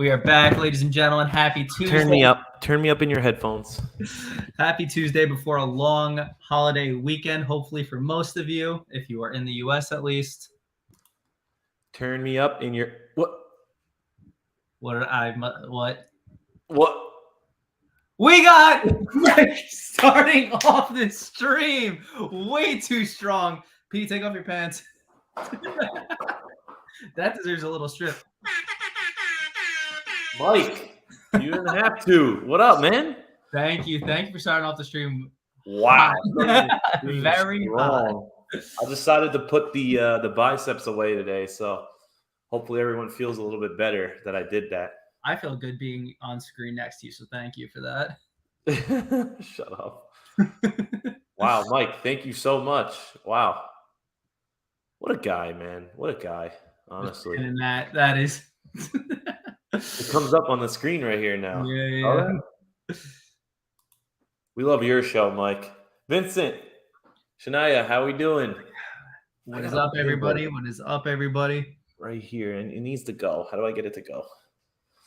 We are back, ladies and gentlemen. Happy Tuesday. Turn me up. Turn me up in your headphones. Happy Tuesday before a long holiday weekend, hopefully for most of you, if you are in the U.S. at least. Turn me up in your what? What? We got starting off this stream way too strong. Pete, take off your pants. That deserves a little strip. Mike, you didn't have to. What up, man? Thank you for starting off the stream. Wow, very hot. I decided to put the biceps away today, so hopefully everyone feels a little bit better that I did that. I feel good being on screen next to you, so thank you for that. Shut up. Wow, Mike, thank you so much. Wow. What a guy, man. What a guy, honestly. And that is... It comes up on the screen right here now. Yeah. All right. We love your show, Mike. Vincent, Shania, how we doing? What is up, everybody? What is up, everybody? Right here, and it needs to go. How do I get it to go?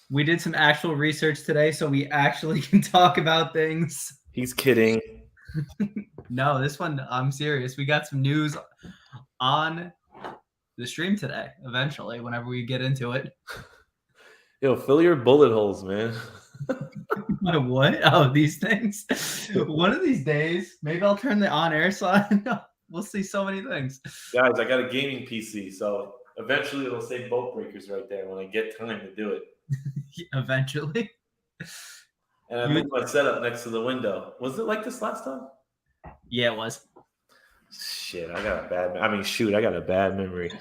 We did some actual research today, so we actually can talk about things. He's kidding. No, this one, I'm serious. We got some news on the stream today, eventually, whenever we get into it. Yo, fill your bullet holes, man. My what? Oh, these things? One of these days, maybe I'll turn the on-air side. We'll see so many things. Guys, I got a gaming PC, so eventually it'll say boat breakers right there when I get time to do it. Eventually. And I moved my setup next to the window. Was it like this last time? Yeah, it was. Shit, I got a bad memory.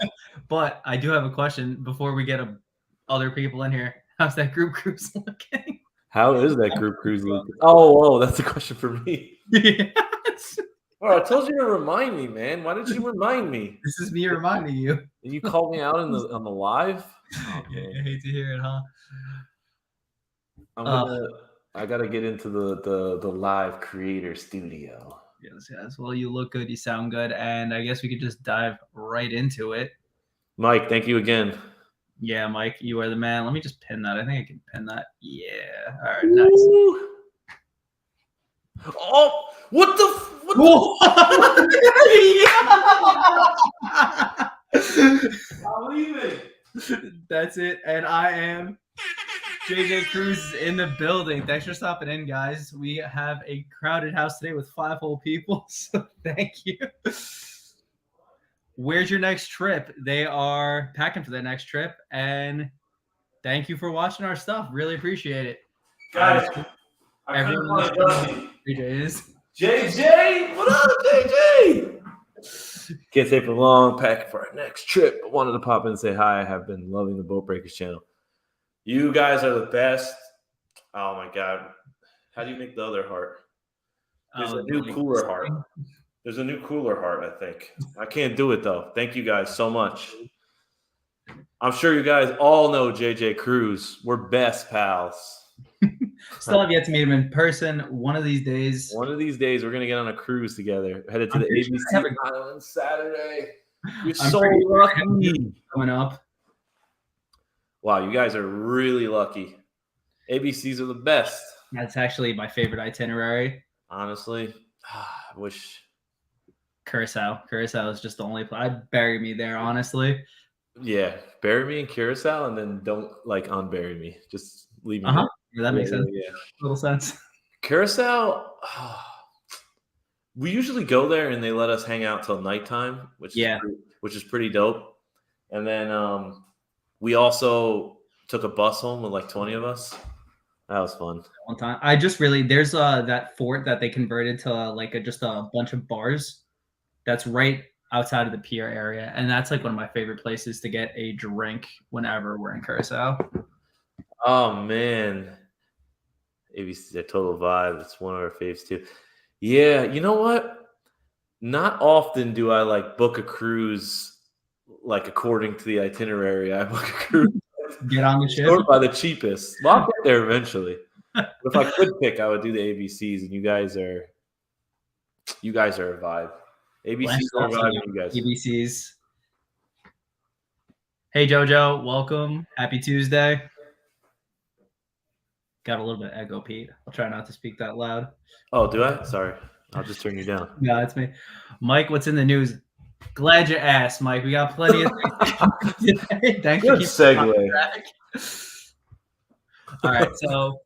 But I do have a question before we get other people in here. How's that group cruise looking? How is that group cruise looking? Oh, that's a question for me. Yes. Oh, I told you to remind me, man. Why didn't you remind me? This is me reminding you. Did you call me out on the live? Oh, I hate to hear it, huh? I gotta get into the live creator studio. Yes. Well, you look good, you sound good, and I guess we could just dive right into it. Mike, thank you again. Yeah, Mike, you are the man. Let me just pin that. I think I can pin that. Yeah. All right, nice. Ooh. Oh, what the? I'm leaving. That's it, and I am JJ Cruz is in the building. Thanks for stopping in, guys. We have a crowded house today with 5 whole people, so thank you. Where's your next trip? They are packing for their next trip, and thank you for watching our stuff. Really appreciate it. Guys, everyone JJ is. JJ, what up, JJ? Can't stay for long, packing for our next trip. I wanted to pop in and say hi. I have been loving the Boat Breakers channel. You guys are the best. Oh my God. How do you make the other heart? There's a new cooler heart. There's a new cooler heart, I think. I can't do it though. Thank you guys so much. I'm sure you guys all know JJ Cruz. We're best pals. Still have yet to meet him in person. One of these days. One of these days, we're going to get on a cruise together. Headed to the ABC Island Saturday. You're so lucky. Coming up. Wow, you guys are really lucky. ABCs are the best. That's actually my favorite itinerary. Honestly, I wish. Curacao. Curacao is just the only place. I'd bury me there, honestly. Yeah, bury me in Curacao and then don't unbury me. Just leave me. Yeah, that makes sense. Yeah. Little sense. Curacao, we usually go there and they let us hang out till nighttime, which is pretty dope. And then we also took a bus home with 20 of us. That was fun. One time, there's that fort that they converted to just a bunch of bars. That's right outside of the pier area, and that's one of my favorite places to get a drink whenever we're in Curacao. Oh man, ABC's a total vibe. It's one of our faves too. Yeah, you know what? Not often do I book a cruise according to the itinerary. I book a cruise. Get on the ship by the cheapest. Well, I'll get there eventually. But if I could pick, I would do the ABCs, and you guys are a vibe. ABCs are a vibe, you guys. ABCs. Hey Jojo, welcome. Happy Tuesday. Got a little bit of echo, Pete. I'll try not to speak that loud. Oh, do I? Sorry. I'll just turn you down. No, it's me. Mike, what's in the news? Glad you asked, Mike. We got plenty of things today. Thanks for Good keeping segue. track. All right, so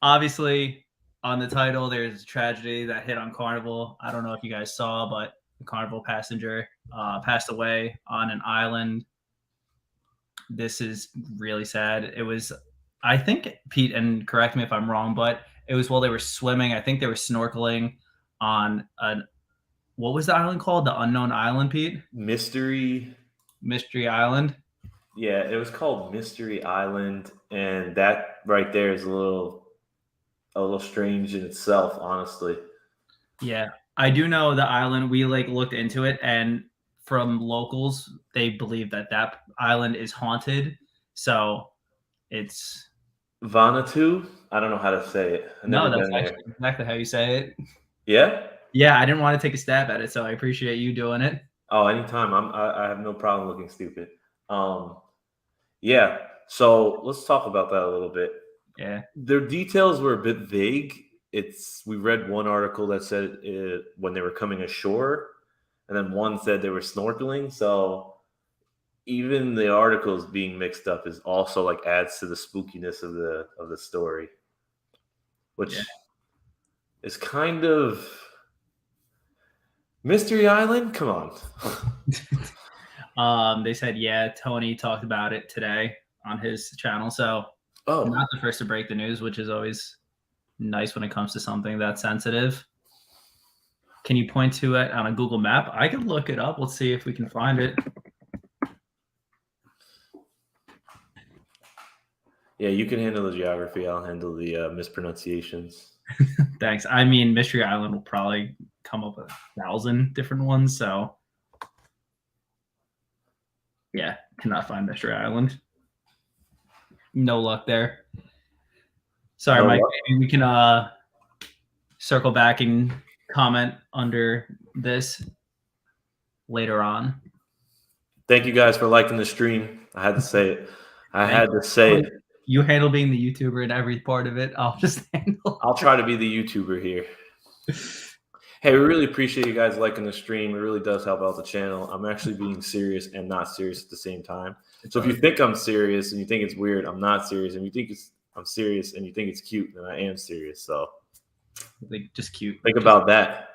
obviously on the title, there's a tragedy that hit on Carnival. I don't know if you guys saw, but the Carnival passenger passed away on an island. This is really sad. It was, I think, Pete, and correct me if I'm wrong, but it was while they were swimming. I think they were snorkeling on what was the island called? The Unknown Island, Pete? Mystery Island. Yeah, it was called Mystery Island, and that right there is a little strange in itself, honestly. Yeah, I do know the island. We looked into it, and from locals, they believe that island is haunted. So it's Vanuatu. I don't know how to say it. I've never that's been there. actually exactly how you say it. Yeah. Yeah, I didn't want to take a stab at it, so I appreciate you doing it. Oh, anytime. I have no problem looking stupid. Yeah. So let's talk about that a little bit. Yeah. Their details were a bit vague. We read one article that said when they were coming ashore, and then one said they were snorkeling. So even the articles being mixed up is also adds to the spookiness of the story, which is kind of Mystery Island. Come on. They said, Tony talked about it today on his channel. So I'm not the first to break the news, which is always nice when it comes to something that sensitive. Can you point to it on a Google map? I can look it up. Let's see if we can find it. Yeah, you can handle the geography. I'll handle the mispronunciations. Thanks. I mean, Mystery Island will probably come up with 1,000 different ones. So yeah, cannot find Mystery Island. No luck there. Sorry, Mike. Maybe we can circle back and comment under this later on. Thank you guys for liking the stream. I had to say it. I had to say it. You handle being the YouTuber in every part of it. I'll just handle. I'll try to be the YouTuber here. Hey, we really appreciate you guys liking the stream. It really does help out the channel. I'm actually being serious and not serious at the same time. So if you think I'm serious and you think it's weird, I'm not serious. And you think I'm serious and you think it's cute, then I am serious. So just cute. Think about that.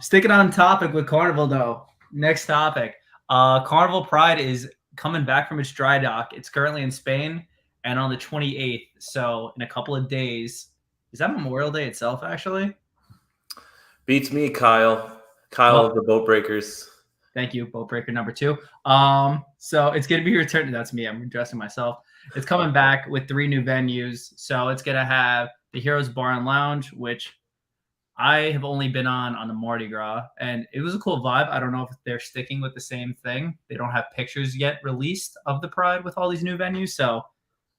Sticking on topic with Carnival though. Next topic. Carnival Pride is coming back from its dry dock. It's currently in Spain and on the 28th. So in a couple of days. Is that Memorial Day itself, actually? Beats me, Kyle. Kyle of the Boat Breakers. Thank you, Boat Breaker number 2. So it's going to be returned. That's me. I'm addressing myself. It's coming back with 3 new venues. So it's going to have the Heroes Bar and Lounge, which I have only been on the Mardi Gras, and it was a cool vibe. I don't know if they're sticking with the same thing. They don't have pictures yet released of the Pride with all these new venues, so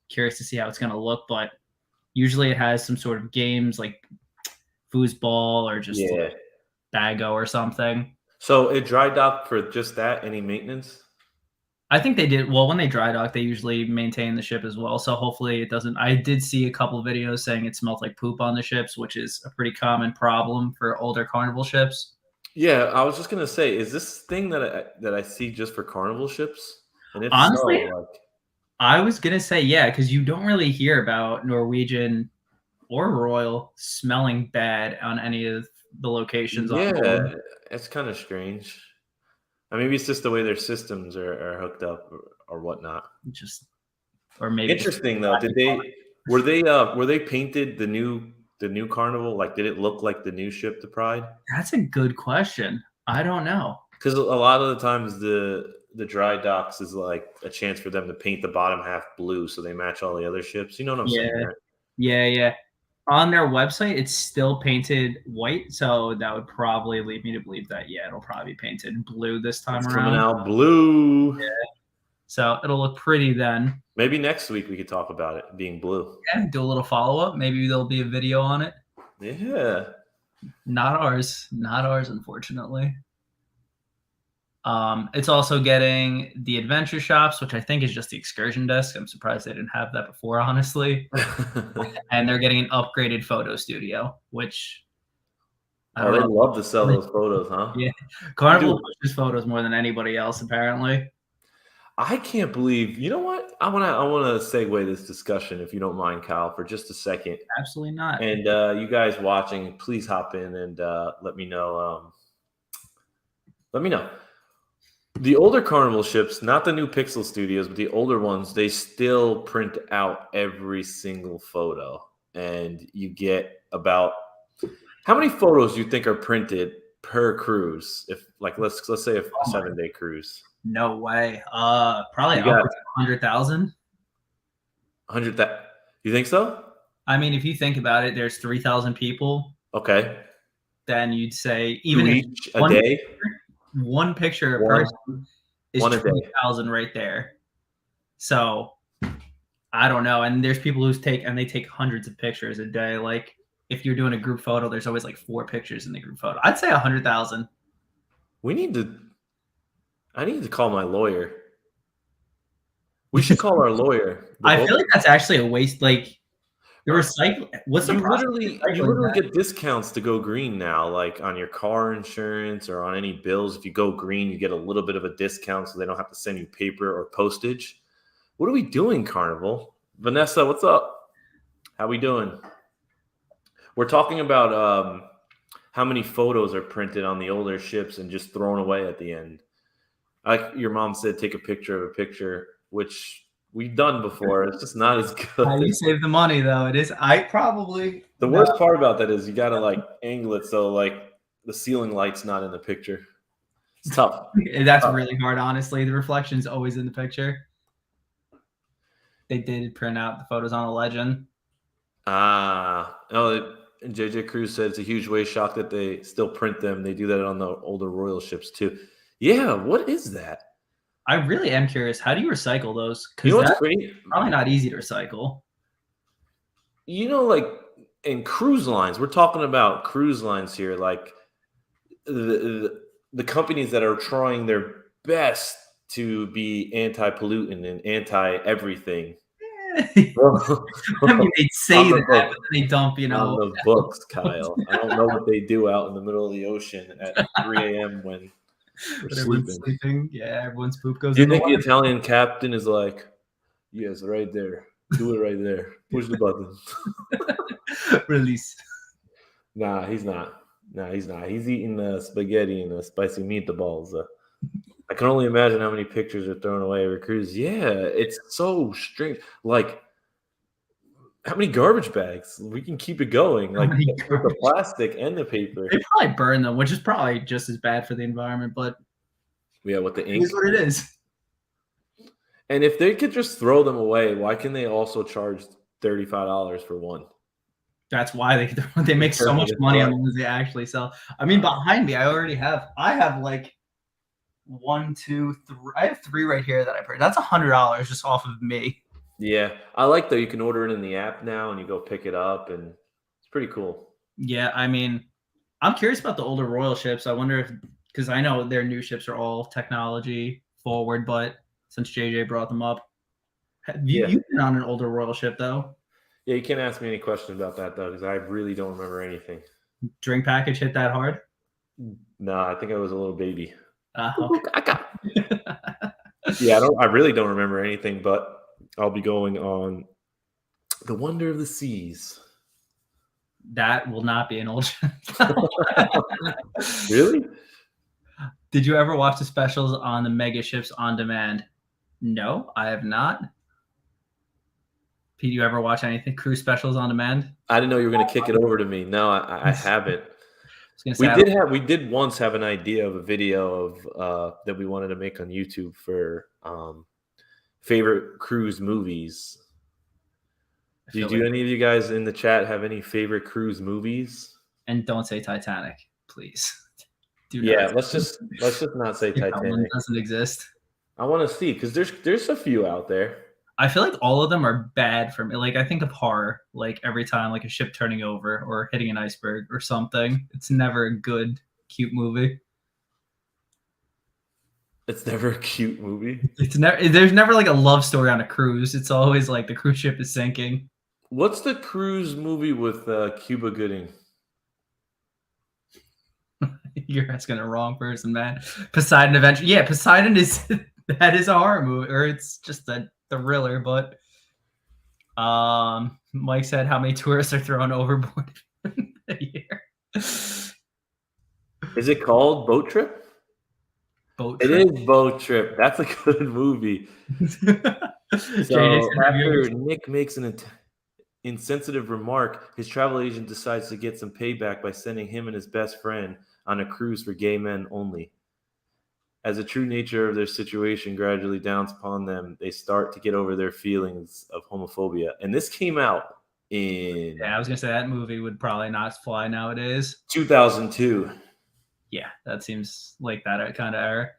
curious to see how it's going to look. But usually it has some sort of games like foosball or just Bago or something. So it dry docked for just that? Any maintenance? I think they did. Well, when they dry dock, they usually maintain the ship as well. So hopefully it doesn't. I did see a couple of videos saying it smelled like poop on the ships, which is a pretty common problem for older Carnival ships. Yeah, I was just gonna say, is this thing that I see just for Carnival ships? And if honestly, so, I was gonna say because you don't really hear about Norwegian or Royal smelling bad on any of the locations. Yeah, it's kind of strange. Maybe it's just the way their systems are hooked up or whatnot. Or maybe interesting though. Were they painted the new Carnival? Like, did it look like the new ship, the Pride? That's a good question. I don't know. Because a lot of the times the dry docks is like a chance for them to paint the bottom half blue so they match all the other ships. You know what I'm saying? Right? Yeah. On their website, it's still painted white, so that would probably lead me to believe that it'll probably be painted blue this time around. Coming out blue. Yeah. So it'll look pretty then. Maybe next week we could talk about it being blue. Yeah, do a little follow-up. Maybe there'll be a video on it. Yeah. Not ours, unfortunately. It's also getting the adventure shops, which I think is just the excursion desk. I'm surprised they didn't have that before, honestly. And they're getting an upgraded photo studio, which I Oh, don't they know. love to sell those photos, huh? Yeah, Carnival Dude, pushes photos more than anybody else, apparently. I can't believe. You know what? I wanna segue this discussion, if you don't mind, Kyle, for just a second. Absolutely not. And you guys watching, please hop in and let me know. Let me know. The older Carnival ships, not the new Pixel Studios, but the older ones, they still print out every single photo, and you get about how many photos do you think are printed per cruise? If like let's say a Oh my, 7-day cruise, no way. Probably you got upwards of 100,000. 100. That you think so? I mean, if you think about it, there's 3,000 people. Okay, Then you'd say two even if each a day, one picture a one person is one a day. 20,000 right there. So I don't know. And there's people who take hundreds of pictures a day. Like if you're doing a group photo, there's always like 4 pictures in the group photo. I'd say 100,000. We need to. I need to call my lawyer. We should call our lawyer. I feel like that's actually a waste. Like the recycle. What's the You process of recycling literally that? get discounts to go green now, like on your car insurance or on any bills. If you go green, you get a little bit of a discount, so they don't have to send you paper or postage. What are we doing, Carnival? Vanessa, what's up? How we doing? We're talking about how many photos are printed on the older ships and just thrown away at the end. Like your mom said, take a picture of a picture, which we've done before. It's just not as How do good. you save the money though? It is. I probably The worst part about that is you gotta like angle it so like the ceiling light's not in the picture. It's tough. That's really hard, honestly. The reflection's always in the picture. They did print out the photos on a legend. And JJ Cruz said it's a huge waste. Shock that they still print them. They do that on the older Royal ships too. Yeah, what is that? I really am curious. How do you recycle those? You Because know what's that's great? probably not easy to recycle. You know, like in cruise lines, we're talking about cruise lines here, like the companies that are trying their best to be anti-pollutant and anti-everything. I mean, they'd say On the that, but book. then they dump, On the books, Kyle. I don't know what they do out in the middle of the ocean at 3 a.m. when we're everyone's sleeping. sleeping. Yeah, everyone's poop goes Do you in the think the water. Italian captain is like, yes, right there. Do it right there. Push the button. Release. Nah, he's not. Nah, he's not. He's eating spaghetti and spicy meatballs. I can only imagine how many pictures are thrown away every cruise. Yeah, it's so strange. Like, how many garbage bags? We can keep it going. Like many with the plastic and the paper. They probably burn them, which is probably just as bad for the environment, but Yeah, with the it ink. is what it is. And if they could just throw them away, why can they also charge $35 for one? That's why they make so much money on the ones they actually sell. I mean, behind me, I have like 1, 2, 3. I have 3 right here that I purchased. That's $100 just off of me. Yeah, I like that you can order it in the app now and you go pick it up, and it's pretty cool. Yeah, I mean, I'm curious about the older Royal ships. I wonder if, because I know their new ships are all technology forward, but since JJ brought them up, you've been on an older Royal ship though. Yeah, you can't ask me any questions about that though, because I really don't remember anything. Drink package hit that hard? No, I think I was a little baby. Okay. Yeah, I really don't remember anything, but I'll be going on The Wonder of the Seas. That will not be an old ship. Really? Did you ever watch the specials on the mega ships on demand? No, I have not. Pete, you ever watch anything cruise specials on demand? I didn't know you were going to kick it over to me. No, I haven't. We did once have an idea of a video of that we wanted to make on YouTube for favorite cruise movies. Do any of you guys in the chat have any favorite cruise movies? And don't say Titanic, please. Let's just not say Titanic. One doesn't exist. I want to see, because there's a few out there. I feel like all of them are bad for me. Like I think of horror, like every time like a ship turning over or hitting an iceberg or something. It's never a good, cute movie. It's never a cute movie. There's never like a love story on a cruise. It's always like the cruise ship is sinking. What's the cruise movie with Cuba Gooding? You're asking the wrong person, man. Poseidon Adventure. Yeah, Poseidon is that is a horror movie, or it's just a thriller. But Mike said how many tourists are thrown overboard a year. Is it called Boat Trip? Boat It Trip. is Boat Trip. That's a good movie. So after Nick makes an insensitive remark, his travel agent decides to get some payback by sending him and his best friend on a cruise for gay men only. As the true nature of their situation gradually dawns upon them, they start to get over their feelings of homophobia. And this came out in I was gonna say that movie would probably not fly nowadays. 2002. Yeah, that seems like that kind of era.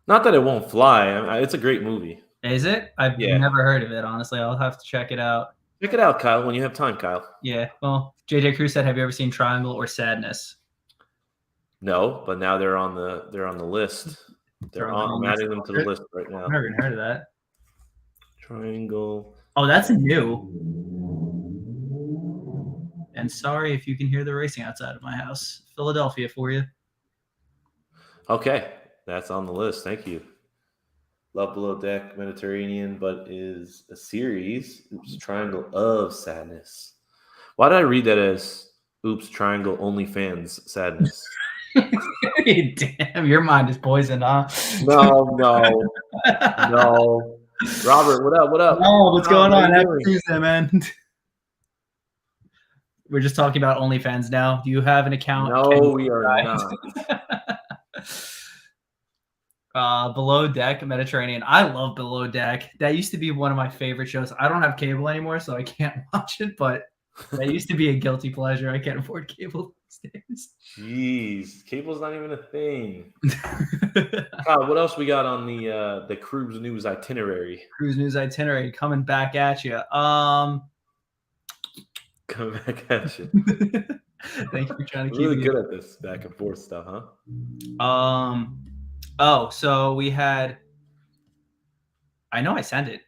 Not that it won't fly. It's a great movie. Is it? I've never heard of it, honestly. I'll have to check it out. Check it out, Kyle, when you have time, Kyle. Yeah. Well, JJ Cruz said, have you ever seen Triangle or Sadness? No, but now they're on the list. I'm adding them to the list right now. I've never even heard of that. Triangle. Oh, that's new. And sorry if you can hear the racing outside of my house. Philadelphia for you. Okay, that's on the list. Thank you. Love Below Deck, Mediterranean, but is a series. Oops, Triangle of Sadness. Why did I read that as Oops, Triangle OnlyFans Sadness? Damn, your mind is poisoned, huh? No. Robert, what up? What up? Oh, what's going on? Happy Tuesday, man. We're just talking about OnlyFans now. Do you have an account? No, we are not. Below Deck, Mediterranean. I love Below Deck. That used to be one of my favorite shows. I don't have cable anymore, so I can't watch it, but that used to be a guilty pleasure. I can't afford cable these days. Jeez, cable's not even a thing. What else we got on the cruise news itinerary? Cruise news itinerary coming back at you. Coming back at you. Thank you for trying to keep really good at this back and forth stuff, huh? Oh, so we had. I know I sent it,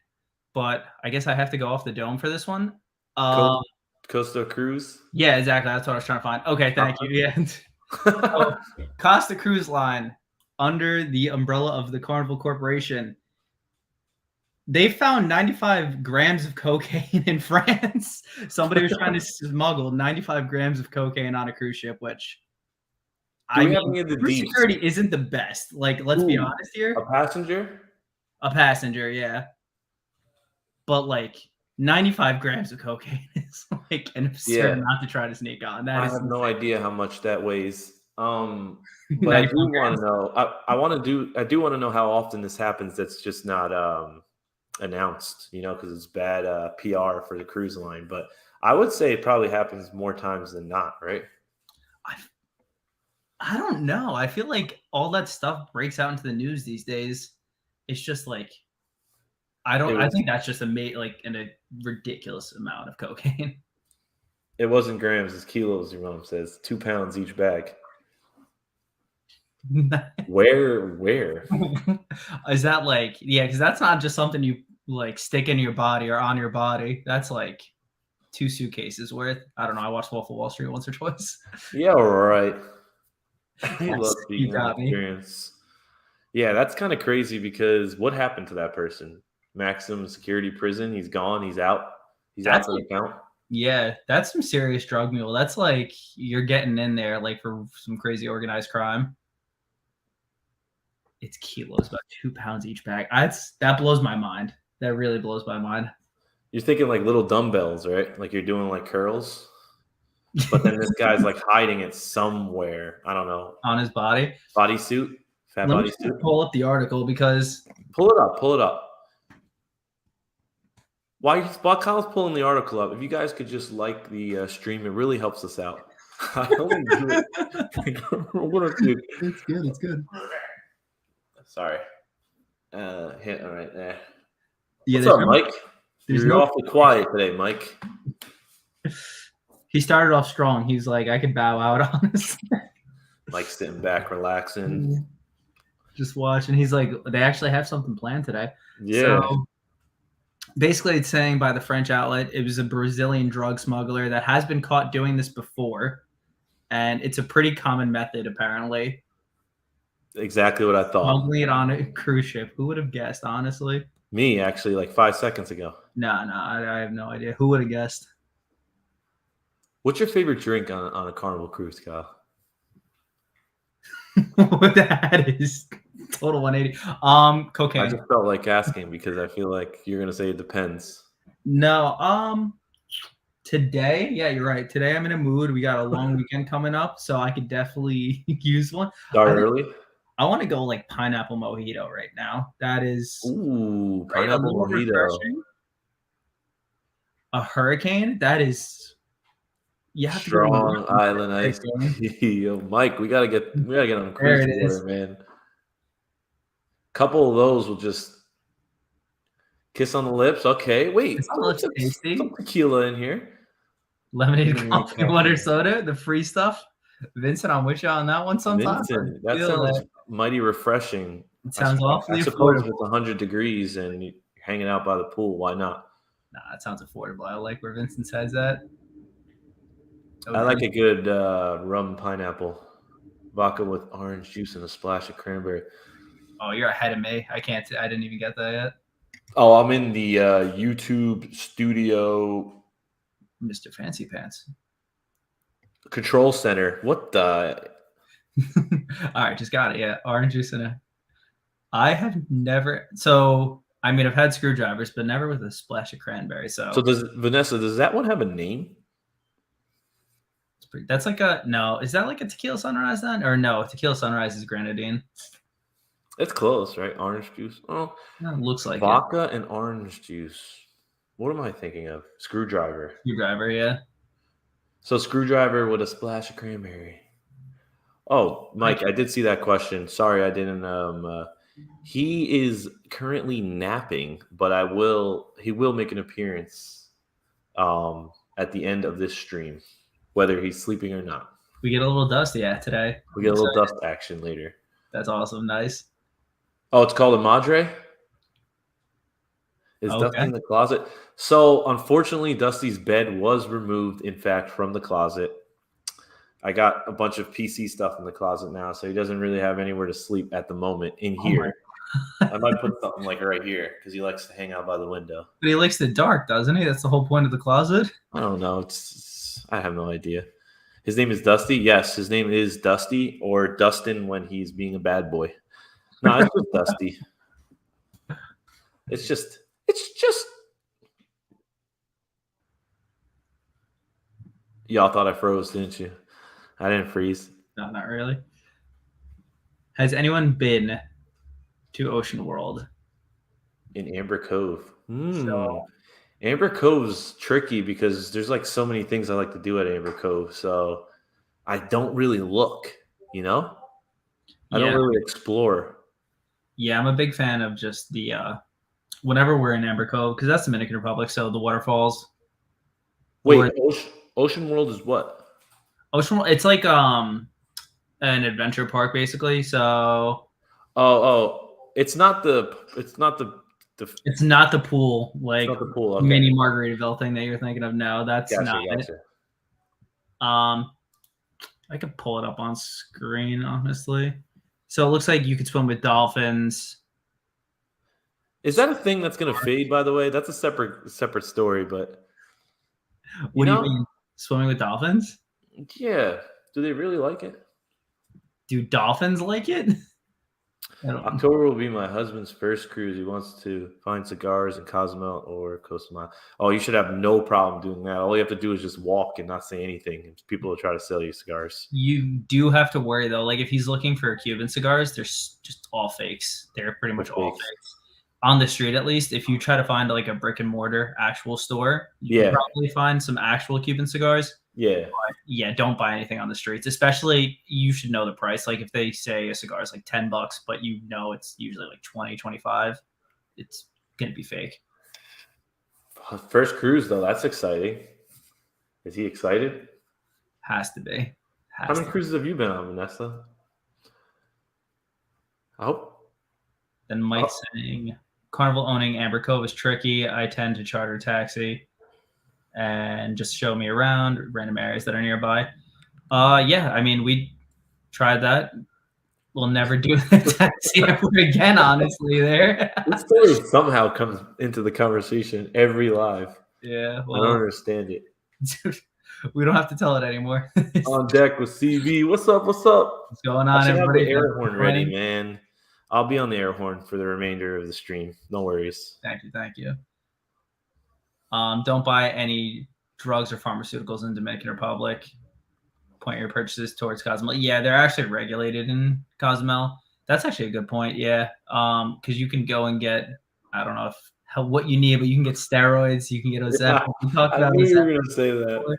but I guess I have to go off the dome for this one. Costa Cruise? Yeah, exactly. That's what I was trying to find. Okay, thank you. Yeah. Costa Cruise Line, under the umbrella of the Carnival Corporation, they found 95 grams of cocaine in France. Somebody was trying to smuggle 95 grams of cocaine on a cruise ship, which cruise security isn't the best. Like, let's be honest here. A passenger? A passenger, yeah. But like 95 grams of cocaine is like an absurd amount to try to sneak on. I have no idea how much that weighs. But I do want to know. I do want to know how often this happens. That's just not announced, because it's bad PR for the cruise line. But I would say it probably happens more times than not, right? I don't know. I feel like all that stuff breaks out into the news these days. It's just like I think that's just a ridiculous amount of cocaine. It wasn't grams, it's kilos. Your mom says 2 pounds each bag. Where? Is that like, because that's not just something you like stick in your body or on your body. That's like 2 suitcases worth. I don't know. I watched Wolf of Wall Street once or twice. Yeah, right. I love speaking of experience. Yeah, that's kind of crazy because what happened to that person? Maximum security prison. He's gone. He's out. He's out for the count. Yeah, that's some serious drug mule. That's like you're getting in there like for some crazy organized crime. It's kilos, about 2 pounds each bag. That blows my mind. That really blows my mind. You're thinking like little dumbbells, right? Like you're doing like curls. But then this guy's like hiding it somewhere. I don't know. On his body. Bodysuit. Fat Let bodysuit. me pull up the article because. Pull it up. While Kyle's pulling the article up, if you guys could just like the stream, it really helps us out. I only do it. One or two. It's good. Sorry. Hit all right there. Yeah, what's up, Mike? You're awfully quiet today, Mike. He started off strong. He's like, I could bow out on this. Mike's sitting back, relaxing. Just watch, and he's like, they actually have something planned today. Yeah, So basically, it's saying by the French outlet, it was a Brazilian drug smuggler that has been caught doing this before, and it's a pretty common method apparently. exactly what I thought. Smuggling it on a cruise ship. Who would have guessed? Honestly, Me, actually, like 5 seconds ago. no, I have no idea. Who would have guessed? What's your favorite drink on a Carnival cruise, Kyle? What that is total 180. I Cocaine. just felt like asking because I feel like you're gonna say it depends. No, today, yeah, you're right. Today I'm in a mood. We got a long weekend coming up, so I could definitely use one. Start I think early. I want to go like pineapple mojito right now. That is Ooh, right, a pineapple little mojito. refreshing. A hurricane, that is you have to go to New Strong Orleans Island for a iced hurricane. tea. Yo, Mike, we gotta get on There cruise it together, is. man. Couple of those will just kiss on the lips. Okay, It wait, looks some tasty. tequila in here. Lemonade, Lemonade, coffee, water, coffee. soda, the free stuff. Vincent, I'm with you on that one sometimes. I Vincent, that feel sounds that. mighty refreshing. It I, sounds I awfully suppose if affordable. it's 100 degrees and you're hanging out by the pool, why not? Nah, that sounds affordable. I like where Vincent says that. I like OG. a good rum pineapple, vodka with orange juice and a splash of cranberry. Oh, you're ahead of me. I can't. I didn't even get that yet. Oh, I'm in the YouTube studio Mr. Fancy Pants. control center. What the? All right, just got it. Yeah, orange juice in it. I have never. So I mean, I've had screwdrivers, but never with a splash of cranberry. So So does Vanessa? Does that one have a name? it's pretty, that's like a no. Is that like a tequila sunrise then, or no? Tequila sunrise is grenadine. It's close, right? Orange juice. Oh, No, it looks like it. vodka and orange juice. What am I thinking of? Screwdriver. Screwdriver, yeah. So screwdriver with a splash of cranberry. Oh, Mike, I did see that question. Sorry, I didn't. He is currently napping, but He will make an appearance, at the end of this stream, whether he's sleeping or not. We get a little dusty today. We get a little dust action later. That's awesome. Nice. Oh, it's called a madre. Is Dusty Okay. in the closet? So, unfortunately, Dusty's bed was removed, in fact, from the closet. I got a bunch of PC stuff in the closet now, so he doesn't really have anywhere to sleep at the moment in here. I might put something like right here because he likes to hang out by the window. But he likes the dark, doesn't he? That's the whole point of the closet. I don't know. I have no idea. His name is Dusty. Yes, his name is Dusty or Dustin when he's being a bad boy. No, it's just Dusty. It's just. Y'all thought I froze, didn't you? I didn't freeze. No, not really. Has anyone been to Ocean World? In Amber Cove. So Amber Cove's tricky because there's like so many things I like to do at Amber Cove. So I don't really look, I don't yeah, really explore. yeah, I'm a big fan of just the whenever we're in Amber Cove because that's Dominican Republic, so the waterfalls. Wait, Ocean World is what? Ocean World, it's like an adventure park basically. So it's not the it's not the pool, like it's not the pool. Okay. mini Margaritaville thing that you're thinking of. No, that's not it. I could pull it up on screen, honestly. So it looks like you could swim with dolphins. Is that a thing that's gonna fade? By the way, that's a separate story. But What do you mean, swimming with dolphins? Yeah. Do they really like it? Do dolphins like it? October will be my husband's first cruise. He wants to find cigars in Cozumel or Costa Maya. Oh, you should have no problem doing that. All you have to do is just walk and not say anything. People will try to sell you cigars. You do have to worry though. Like if he's looking for Cuban cigars, they're just all fakes. They're pretty much all fakes. On the street, at least, if you try to find like a brick and mortar actual store, you can probably find some actual Cuban cigars. Yeah. But yeah, don't buy anything on the streets. Especially, you should know the price. Like if they say a cigar is like $10, but it's usually like 20, 25, it's going to be fake. First cruise, though, that's exciting. Is he excited? Has to be. How many cruises have you been on, Vanessa? Oh, Then Mike saying Carnival owning Amber Cove is tricky. I tend to charter a taxi and just show me around random areas that are nearby. Yeah, I mean we tried that. We'll never do the taxi ever again, honestly. There. this story somehow comes into the conversation every live. Yeah, I don't understand it. We don't have to tell it anymore. On deck with CV. What's up? What's up? What's going I on, should have everybody? the air horn ready, man. I'll be on the air horn for the remainder of the stream. No worries. Thank you. Don't buy any drugs or pharmaceuticals in Dominican Republic. Point your purchases towards Cozumel. Yeah, they're actually regulated in Cozumel. That's actually a good point. Yeah, because you can go and get, I don't know what you need, but you can get steroids. You can get Ozempic. I knew you were going to say that.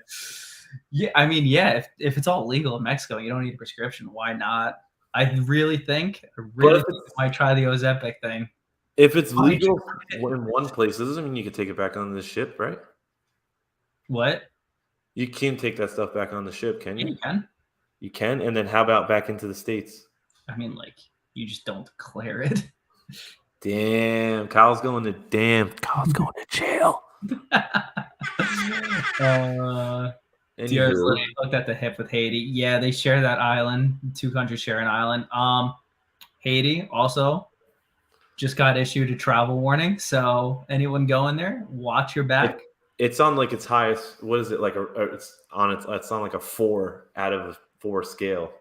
Yeah, I mean, yeah, if it's all legal in Mexico, you don't need a prescription. Why not? I really think I might try the Ozempic thing. If it's legal in one place, it doesn't mean you can take it back on the ship, right? What? You can take that stuff back on the ship, can you? Yeah, you can. You can? And then how about back into the States? I mean, like, you just don't declare it. Damn, Kyle's going to jail. Anywho. Looked at the hip with Haiti. Yeah, they share that island. Two countries share an island. Haiti also just got issued a travel warning. So anyone going there, watch your back. It's on like its highest. What is it like? It's on like a 4 out of 4 scale.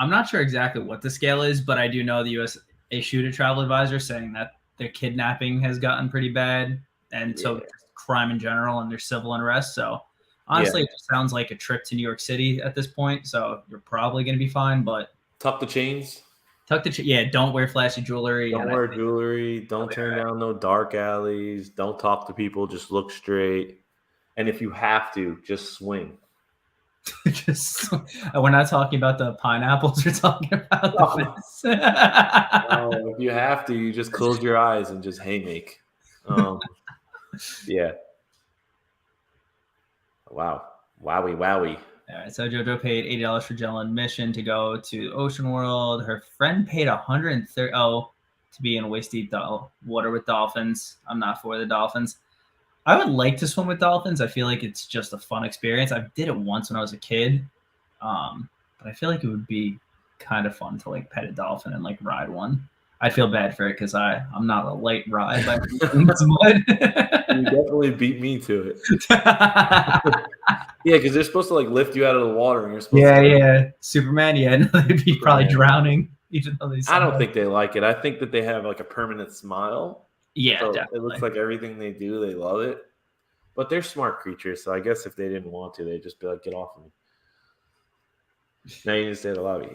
I'm not sure exactly what the scale is, but I do know the U.S. issued a travel advisor saying that their kidnapping has gotten pretty bad, and so crime in general and their civil unrest. So honestly, it sounds like a trip to New York City at this point. So you're probably going to be fine, but tuck the chains. Don't wear flashy jewelry. Don't wear jewelry. Don't turn down no dark alleys. Don't talk to people. Just look straight. And if you have to, just swing. We're not talking about the pineapples. We're talking about no, if you have to, you just close your eyes and just haymake. Yeah. Wow. Wowie. All right, so JoJo paid $80 for general admission to go to Ocean World. Her friend paid $130 to be in waist deep water with dolphins. I'm not for the dolphins. I would like to swim with dolphins. I feel like it's just a fun experience. I did it once when I was a kid, but I feel like it would be kind of fun to like pet a dolphin and like ride one. I feel bad for it because I'm not a light ride. You definitely beat me to it. Yeah, because they're supposed to like lift you out of the water, and you're supposed to Superman. Yeah, no, they'd be probably drowning. Even though I don't think they like it. I think that they have like a permanent smile. Yeah, so definitely. It looks like everything they do, they love it. But they're smart creatures, so I guess if they didn't want to, they'd just be like, "Get off of me." Now you need to stay in the lobby.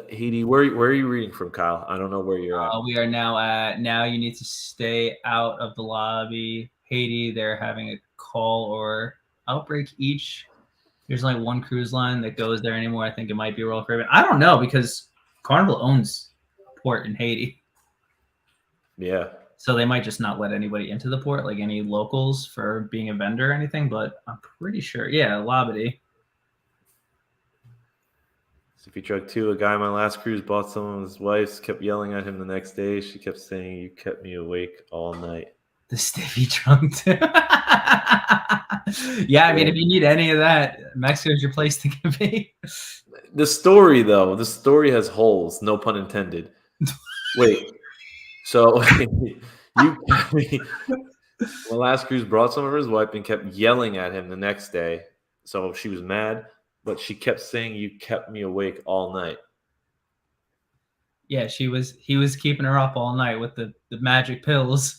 Haiti, where are you reading from, Kyle? I don't know where you're at. We are now at. Now you need to stay out of the lobby. Haiti, they're having a call or outbreak each. There's only one cruise line that goes there anymore. I think it might be Royal Caribbean. I don't know because Carnival owns port in Haiti. Yeah. So they might just not let anybody into the port, like any locals for being a vendor or anything. But I'm pretty sure. Yeah, Labadee. Sippy Truck 2, a guy on my last cruise bought some of his wife's, kept yelling at him the next day. She kept saying, "You kept me awake all night." The Stiffy Trunk 2. Yeah, I mean, if you need any of that, Mexico's your place to be. The story, though, has holes, no pun intended. Wait, so my last cruise brought some of his wife and kept yelling at him the next day. So she was mad, but she kept saying, "You kept me awake all night." Yeah, he was keeping her up all night with the magic pills.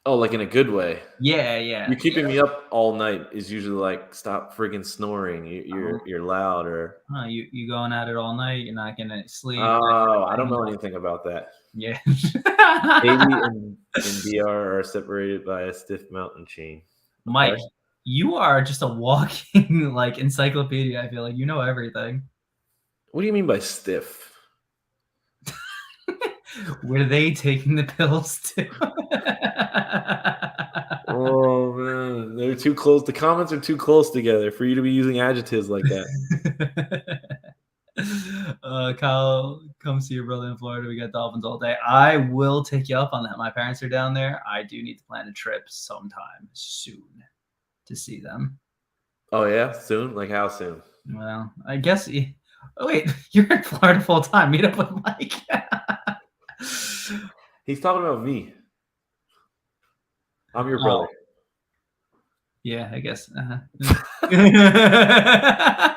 Oh, like in a good way. Yeah. You're keeping me up all night is usually like, stop friggin' snoring. You're loud, or you going at it all night. You're not gonna sleep. Oh, I don't know anything about that. Yeah. Haiti and DR are separated by a stiff mountain chain. Mike, you are just a walking like encyclopedia. I feel like you know everything. What do you mean by stiff? Were they taking the pills too? Oh man, they're too close. The comments are too close together for you to be using adjectives like that. Kyle Come see your brother in Florida. We got dolphins all day. I will take you up on that. My parents are down there. I do need to plan a trip sometime soon to see them. Oh yeah, soon. Like how soon? Well, I guess. Oh wait, you're in Florida full time. Meet up with Mike. He's talking about me. I'm your Oh, brother. yeah, I guess. Remember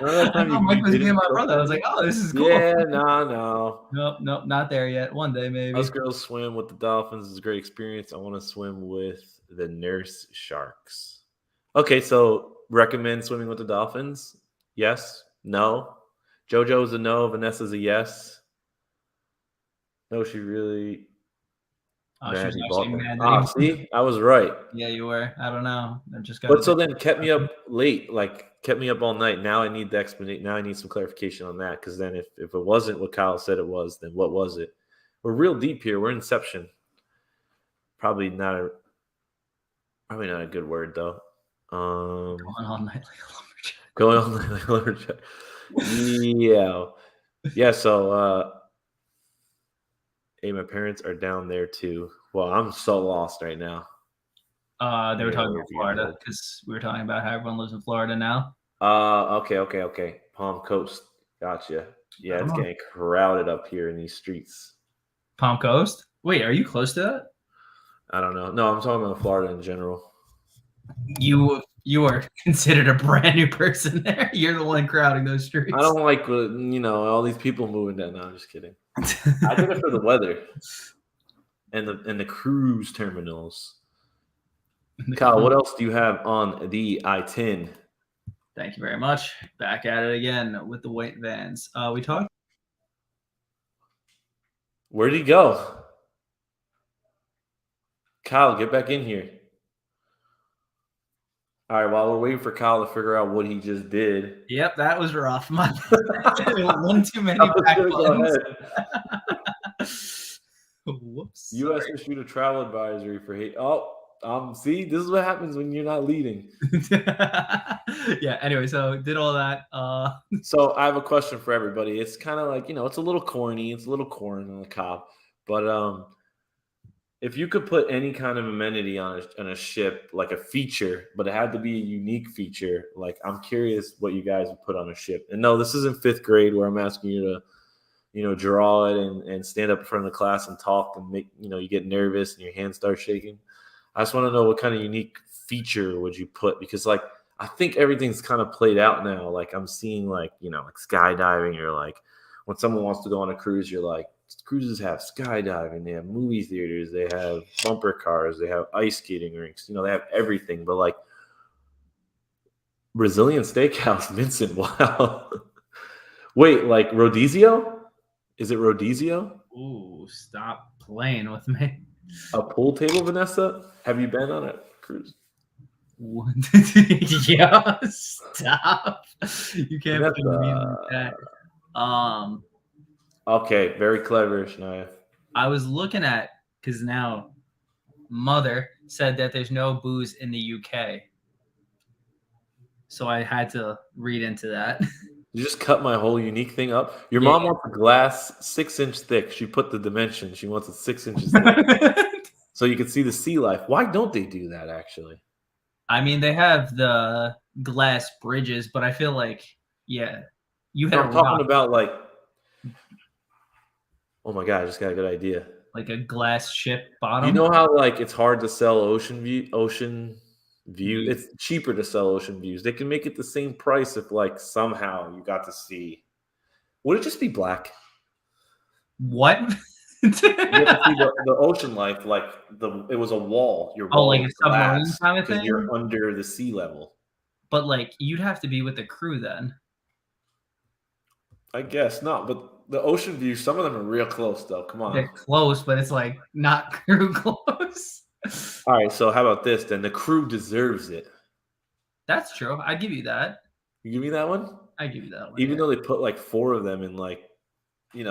that I time thought Mike you was being didn't my cook brother. I for was me? like, oh, this is cool. Yeah, no. Nope, not there yet. One day, maybe. Us girls swim with the dolphins. It's a great experience. I want to swim with the nurse sharks. Okay, so recommend swimming with the dolphins? Yes? No? JoJo's a no. Vanessa's a yes. No, she really Oh, she mad was he bought actually them. mad that he. Ah, see, I was right. Yeah, you were. I don't know. I just got. But so then kept me up late, like kept me up all night. Now I need the explanation. Now I need some clarification on that. Because then if it wasn't what Kyle said it was, then what was it? We're real deep here. We're Inception. Probably not a good word though. Going all night like a lumberjack. Going on like a lumberjack. Yeah. So hey, my parents are down there too. Well, I'm so lost right now. They were Yeah, talking we're about getting Florida old. because we were talking about how everyone lives in Florida now. Okay. Palm Coast. Gotcha. I Yeah, don't it's know. getting crowded up here in these streets. Palm Coast. Wait, are you close to that? I don't know. No, I'm talking about Florida in general. You are considered a brand new person there. You're the one crowding those streets. I don't like all these people moving down. No, I'm just kidding. I did it for the weather and the cruise terminals. Kyle, what else do you have on the I-10? Thank you very much. Back at it again with the white vans. We talked. Where'd he go? Kyle, get back in here. All right, while we're waiting for Kyle to figure out what he just did. Yep, that was rough. One too many I was back gonna go buttons. ahead. Whoops. U.S. issued a travel advisory for hate. Oh, see, this is what happens when you're not leading. Yeah. Anyway, so did all that. So I have a question for everybody. It's kind of like it's a little corny. It's a little corn on the cob, but if you could put any kind of amenity on a ship, like a feature, but it had to be a unique feature, like I'm curious what you guys would put on a ship. And no, this isn't fifth grade where I'm asking you to draw it and stand up in front of the class and talk and make you get nervous and your hands start shaking. I just want to know what kind of unique feature would you put, because like I think everything's kind of played out now. Like I'm seeing like skydiving, or like when someone wants to go on a cruise, you're like, cruises have skydiving, they have movie theaters, they have bumper cars, they have ice skating rinks, they have everything. But like Brazilian Steakhouse, Vincent, wow. Wait, like Rodizio? Is it Rodizio? Ooh, stop playing with me. A pool table, Vanessa? Have you been on a cruise? Yeah, stop. You can't Vanessa. put me like that. Okay, very clever, Shania. I was looking at, because now Mother said that there's no booze in the UK. So I had to read into that. You just cut my whole unique thing up. Your Yeah. mom wants a glass 6-inch thick. She put the dimension. She wants it 6 inches thick. So you can see the sea life. Why don't they do that, actually? I mean, they have the glass bridges, but I feel like, yeah, you had I'm talking about like, oh my God, I just got a good idea. Like a glass ship bottom. You know how like it's hard to sell ocean view? It's cheaper to sell ocean views. They can make it the same price if like somehow you got to see. Would it just be black? What? You get to see the ocean life, like it was a wall. Your wall like a submarine kind of because thing? you're under the sea level. But like you'd have to be with the crew then. I guess not, but the ocean view, some of them are real close though. Come on. They're close, but it's like not crew close. All right, so how about this then? The crew deserves it. That's true. I give you that. You give me that one? I give you that one. Even though they put like 4 of them in like, I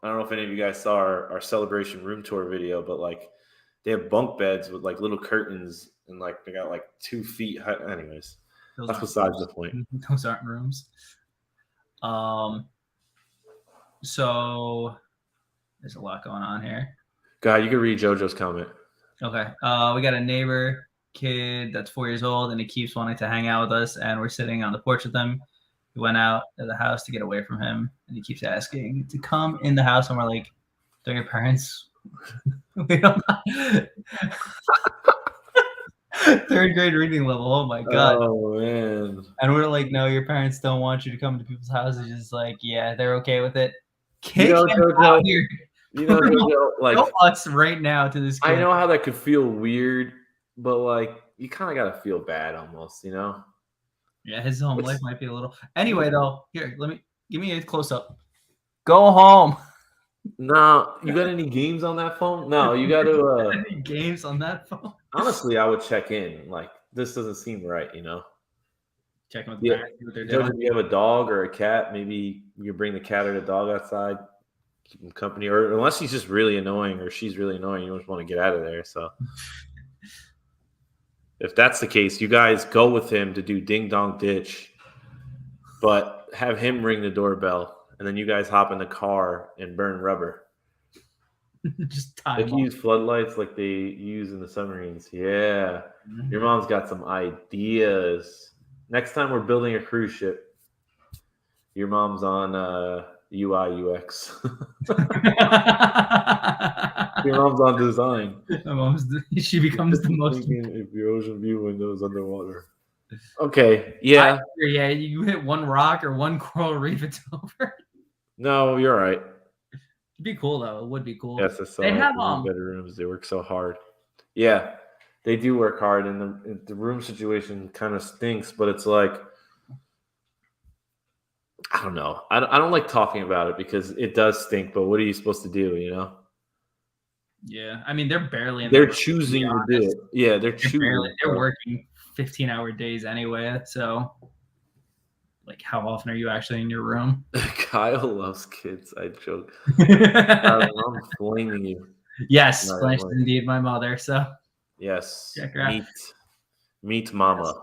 don't know if any of you guys saw our celebration room tour video, but like they have bunk beds with like little curtains and like they got like 2 feet high. Anyways, that's besides the point. Those aren't rooms. So There's a lot going on here. God, you can read JoJo's comment. Okay. We got a neighbor kid that's 4 years old, and he keeps wanting to hang out with us, and we're sitting on the porch with him. We went out of the house to get away from him, and he keeps asking to come in the house, and we're like, "Don't your parents?" We don't. Third grade reading level. Oh my god. Oh man. And we're like, "No, your parents don't want you to come to people's houses." Just like, yeah, they're okay with it. You Kick know, him JoJo, out here. you know, JoJo, like Go us right now to this kid. I know how that could feel weird, but like you kind of gotta feel bad almost, you know. Yeah, his home life might be a little. Anyway, though, here, give me a close up. Go home. No, you got any games on that phone? No, you got to. Any games on that phone? Honestly, I would check in. Like this doesn't seem right, you know. Check with the Yeah, parents, see what they're JoJo, doing. do you have a dog or a cat? Maybe you bring the cat or the dog outside, keep them company, or unless he's just really annoying or she's really annoying, you just want to get out of there. So, if that's the case, you guys go with him to do ding dong ditch, but have him ring the doorbell, and then you guys hop in the car and burn rubber. Just time. They can use floodlights like they use in the submarines. Yeah, your mom's got some ideas. Next time we're building a cruise ship, your mom's on UI UX. Your mom's on design. She becomes the most. If your ocean view window is underwater. Okay, yeah. Yeah, you hit one rock or one coral reef, it's over. No, you're right. It'd be cool though. It would be cool. Yes, it's They have better rooms. They work so hard. Yeah, they do work hard, and the room situation kind of stinks. But it's like, I don't know. I don't like talking about it because it does stink. But what are you supposed to do? You know? Yeah, I mean they're barely. They're choosing to do it. Yeah, they're choosing. They're working 15-hour days anyway. So, like, how often are you actually in your room? Kyle loves kids. I joke. I'm blaming you. Yes, Blanche is indeed my mother. So yes, meet mama.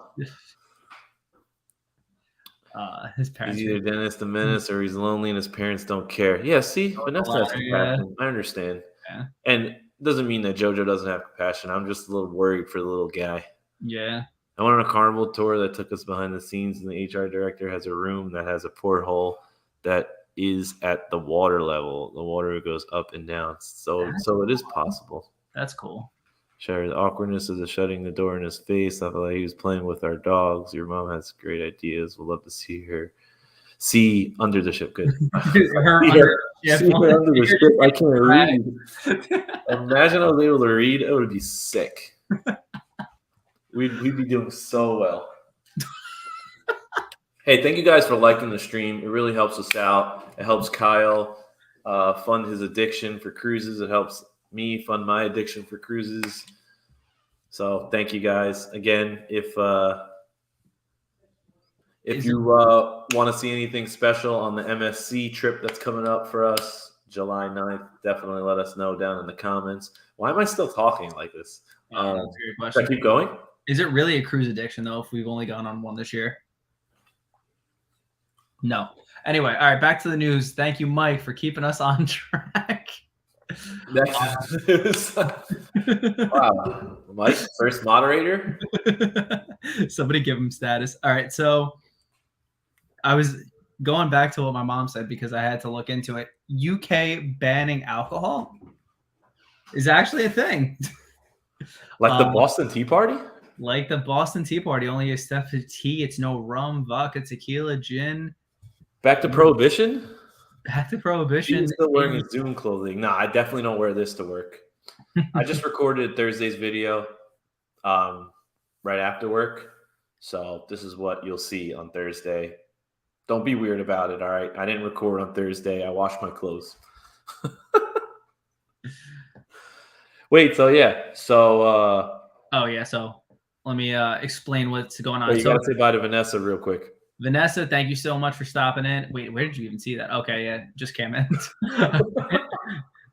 His parents. He's either Dennis the Menace or he's lonely and his parents don't care. Yeah, see, Vanessa has compassion. I understand. Yeah. And it doesn't mean that JoJo doesn't have compassion. I'm just a little worried for the little guy. Yeah. I went on a Carnival tour that took us behind the scenes, and the HR director has a room that has a porthole that is at the water level. The water goes up and down. So it is possible. That's cool. Share the awkwardness of the shutting the door in his face. I felt like he was playing with our dogs. Your mom has great ideas. We'll love to see her. See under the ship. Good. See her under the ship. I can't read. Imagine I was able to read. It would be sick. We'd be doing so well. Hey, thank you guys for liking the stream. It really helps us out. It helps Kyle fund his addiction for cruises. It helps me fund my addiction for cruises. So thank you guys. Again, if you want to see anything special on the MSC trip that's coming up for us, July 9th, definitely let us know down in the comments. Why am I still talking like this? That's a good question. Should I keep going? Is it really a cruise addiction, though, if we've only gone on one this year? No. Anyway, all right, back to the news. Thank you, Mike, for keeping us on track. Wow. Mike, first moderator? Somebody give him status. All right, so I was going back to what my mom said because I had to look into it. UK banning alcohol is actually a thing. Like the Boston Tea Party? Like the Boston Tea Party, only a step of tea. It's no rum, vodka, tequila, gin. Back to Prohibition? Back to Prohibition. He's still wearing his Zoom clothing. No, I definitely don't wear this to work. I just recorded Thursday's video right after work. So this is what you'll see on Thursday. Don't be weird about it, all right? I didn't record on Thursday. I washed my clothes. Wait, so yeah. So so let me explain what's going on. You gotta say bye to Vanessa real quick. Vanessa, thank you so much for stopping in. Wait, where did you even see that? Okay, yeah, just came in.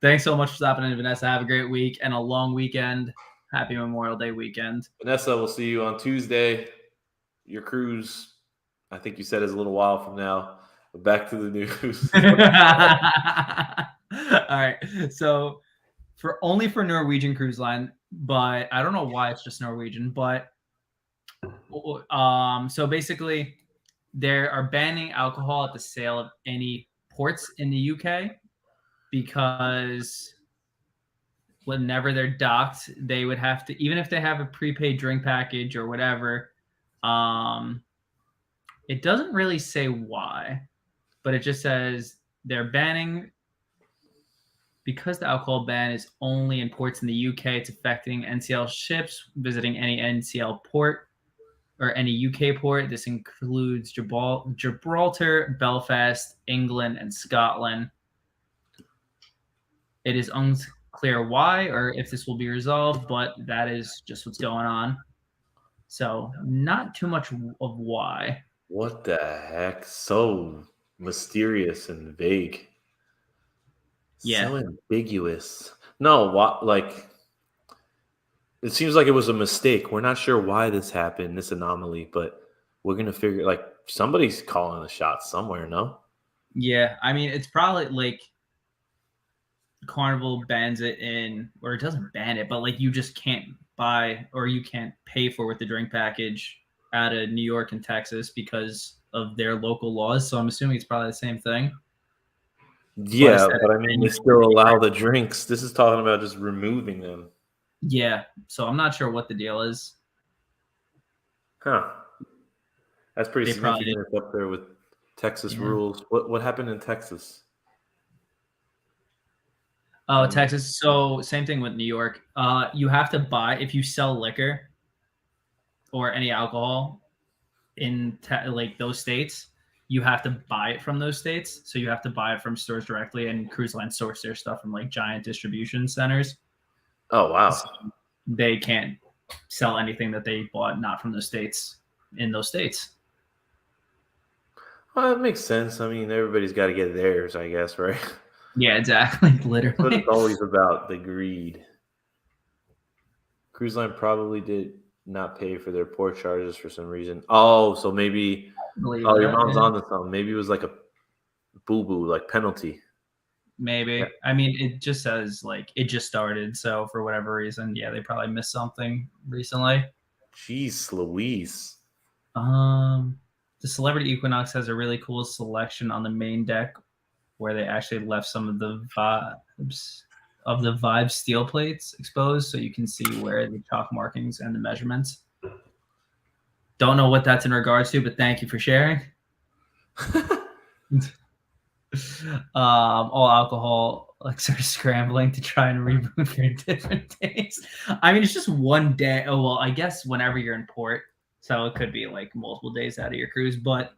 Thanks so much for stopping in, Vanessa. Have a great week and a long weekend. Happy Memorial Day weekend. Vanessa, we'll see you on Tuesday. Your cruise, I think you said, is a little while from now. But back to the news. All right. So only for Norwegian Cruise Line, but I don't know why it's just Norwegian, but so basically they are banning alcohol at the sale of any ports in the UK because whenever they're docked, they would have to, even if they have a prepaid drink package or whatever, it doesn't really say why, but it just says they're banning because the alcohol ban is only in ports in the UK. It's affecting NCL ships visiting any NCL port or any UK port. This includes Gibraltar, Belfast, England, and Scotland. It is unclear why or if this will be resolved, but that is just what's going on. So not too much of why. What the heck? So mysterious and vague. Yeah. So ambiguous. No, what like it seems like it was a mistake. We're not sure why this happened, this anomaly, but we're gonna figure like somebody's calling the shots somewhere, no? Yeah. I mean, it's probably like Carnival bans it in, or it doesn't ban it, but like you just can't buy or you can't pay for with the drink package out of New York and Texas because of their local laws. So I'm assuming it's probably the same thing. Yeah, but I mean they still allow the drinks. This is talking about just removing them. Yeah. So I'm not sure what the deal is. Huh. That's pretty significant. It's up there with Texas rules. What happened in Texas? Oh, Texas. So same thing with New York. You have to buy if you sell liquor or any alcohol in like those states. You have to buy it from those states. So you have to buy it from stores directly, and cruise lines source their stuff from like giant distribution centers. Oh wow! So they can't sell anything that they bought not from those states in those states. Well, that makes sense. I mean, everybody's got to get theirs, I guess, right? Yeah, exactly. Literally. But it's always about the greed. Cruise line probably did not pay for their port charges for some reason. Oh, so maybe your mom's onto something. Maybe it was like a boo-boo, like penalty. Maybe. Yeah. I mean, it just says like it just started, so for whatever reason, yeah, they probably missed something recently. Jeez Louise. The Celebrity Equinox has a really cool selection on the main deck where they actually left some of the Vibe steel plates exposed, so you can see where the chalk markings and the measurements. Don't know what that's in regards to, but thank you for sharing. All alcohol like sort of scrambling to try and reboot for different days. I mean, it's just one day. Oh well, I guess whenever you're in port, so it could be like multiple days out of your cruise. But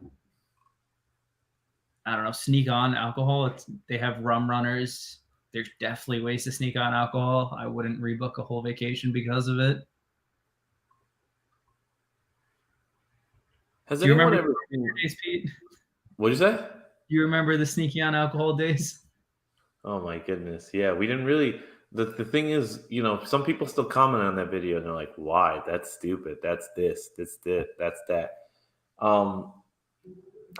I don't know. Sneak on alcohol. They have rum runners. There's definitely ways to sneak on alcohol. I wouldn't rebook a whole vacation because of it. Has anyone ever days, Pete? What'd you say? Do you remember the sneaky on alcohol days? Oh my goodness. Yeah, we didn't really the thing is, you know, some people still comment on that video and they're like, why? That's stupid. That's this, that's that.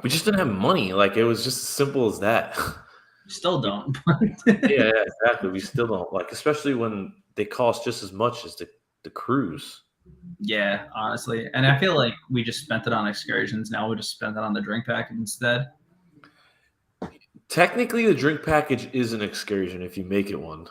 We just didn't have money. Like it was just as simple as that. Still don't. Yeah, exactly. We still don't. Like, especially when they cost just as much as the cruise. Yeah, honestly. And I feel like we just spent it on excursions. Now we'll just spend it on the drink package instead. Technically, the drink package is an excursion if you make it one.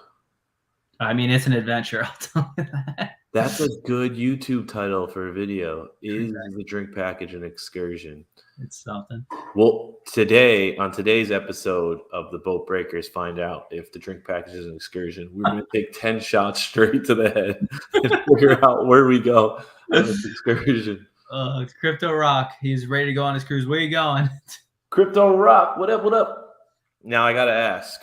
I mean, it's an adventure. I'll tell you that. That's a good YouTube title for a video. Is the drink package an excursion? It's something. Well, on today's episode of the Boat Breakers, find out if the drink package is an excursion. We're going to take 10 shots straight to the head and figure out where we go on this excursion. It's Crypto Rock. He's ready to go on his cruise. Where are you going? Crypto Rock. What up? What up? Now I got to ask,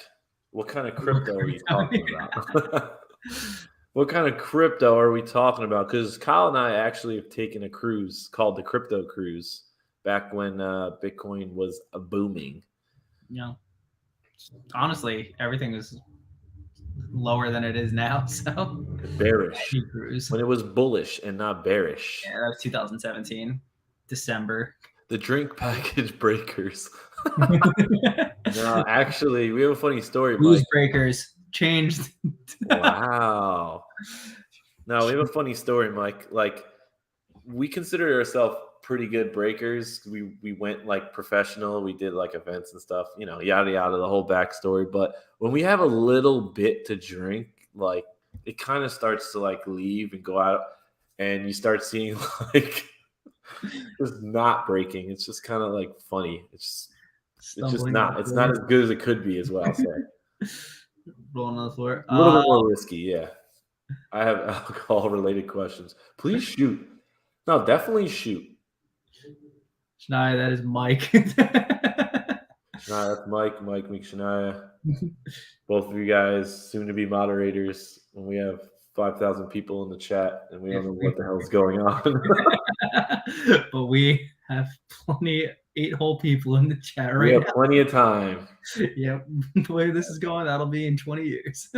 what kind of crypto are you talking about? What kind of crypto are we talking about? Because Kyle and I actually have taken a cruise called the Crypto Cruise back when Bitcoin was booming. Yeah. Honestly, everything was lower than it is now. So bearish. When it was bullish and not bearish. Yeah, that was 2017, December. The drink package breakers. No, actually, we have a funny story, Blues Mike. Breakers changed. Wow. No, we have a funny story, Mike. Like, we consider ourselves pretty good breakers. We went like professional. We did like events and stuff, yada yada, the whole backstory. But when we have a little bit to drink, like it kind of starts to like leave and go out, and you start seeing like just not breaking. It's just kind of like funny. It's just Stumbling on not. the It's not floor. as good as it could be, as well. I'll say Rolling on the floor. a little bit more risky. Yeah, I have alcohol related questions. Please shoot. No, definitely shoot. Shania, that is Mike. Shania, that's Mike. Mike meets Shania. Both of you guys soon to be moderators when we have 5,000 people in the chat and we don't know what the hell is going on. But we have plenty 8-hole people in the chat We right have now. plenty of time. Yep. The way this is going, that'll be in 20 years.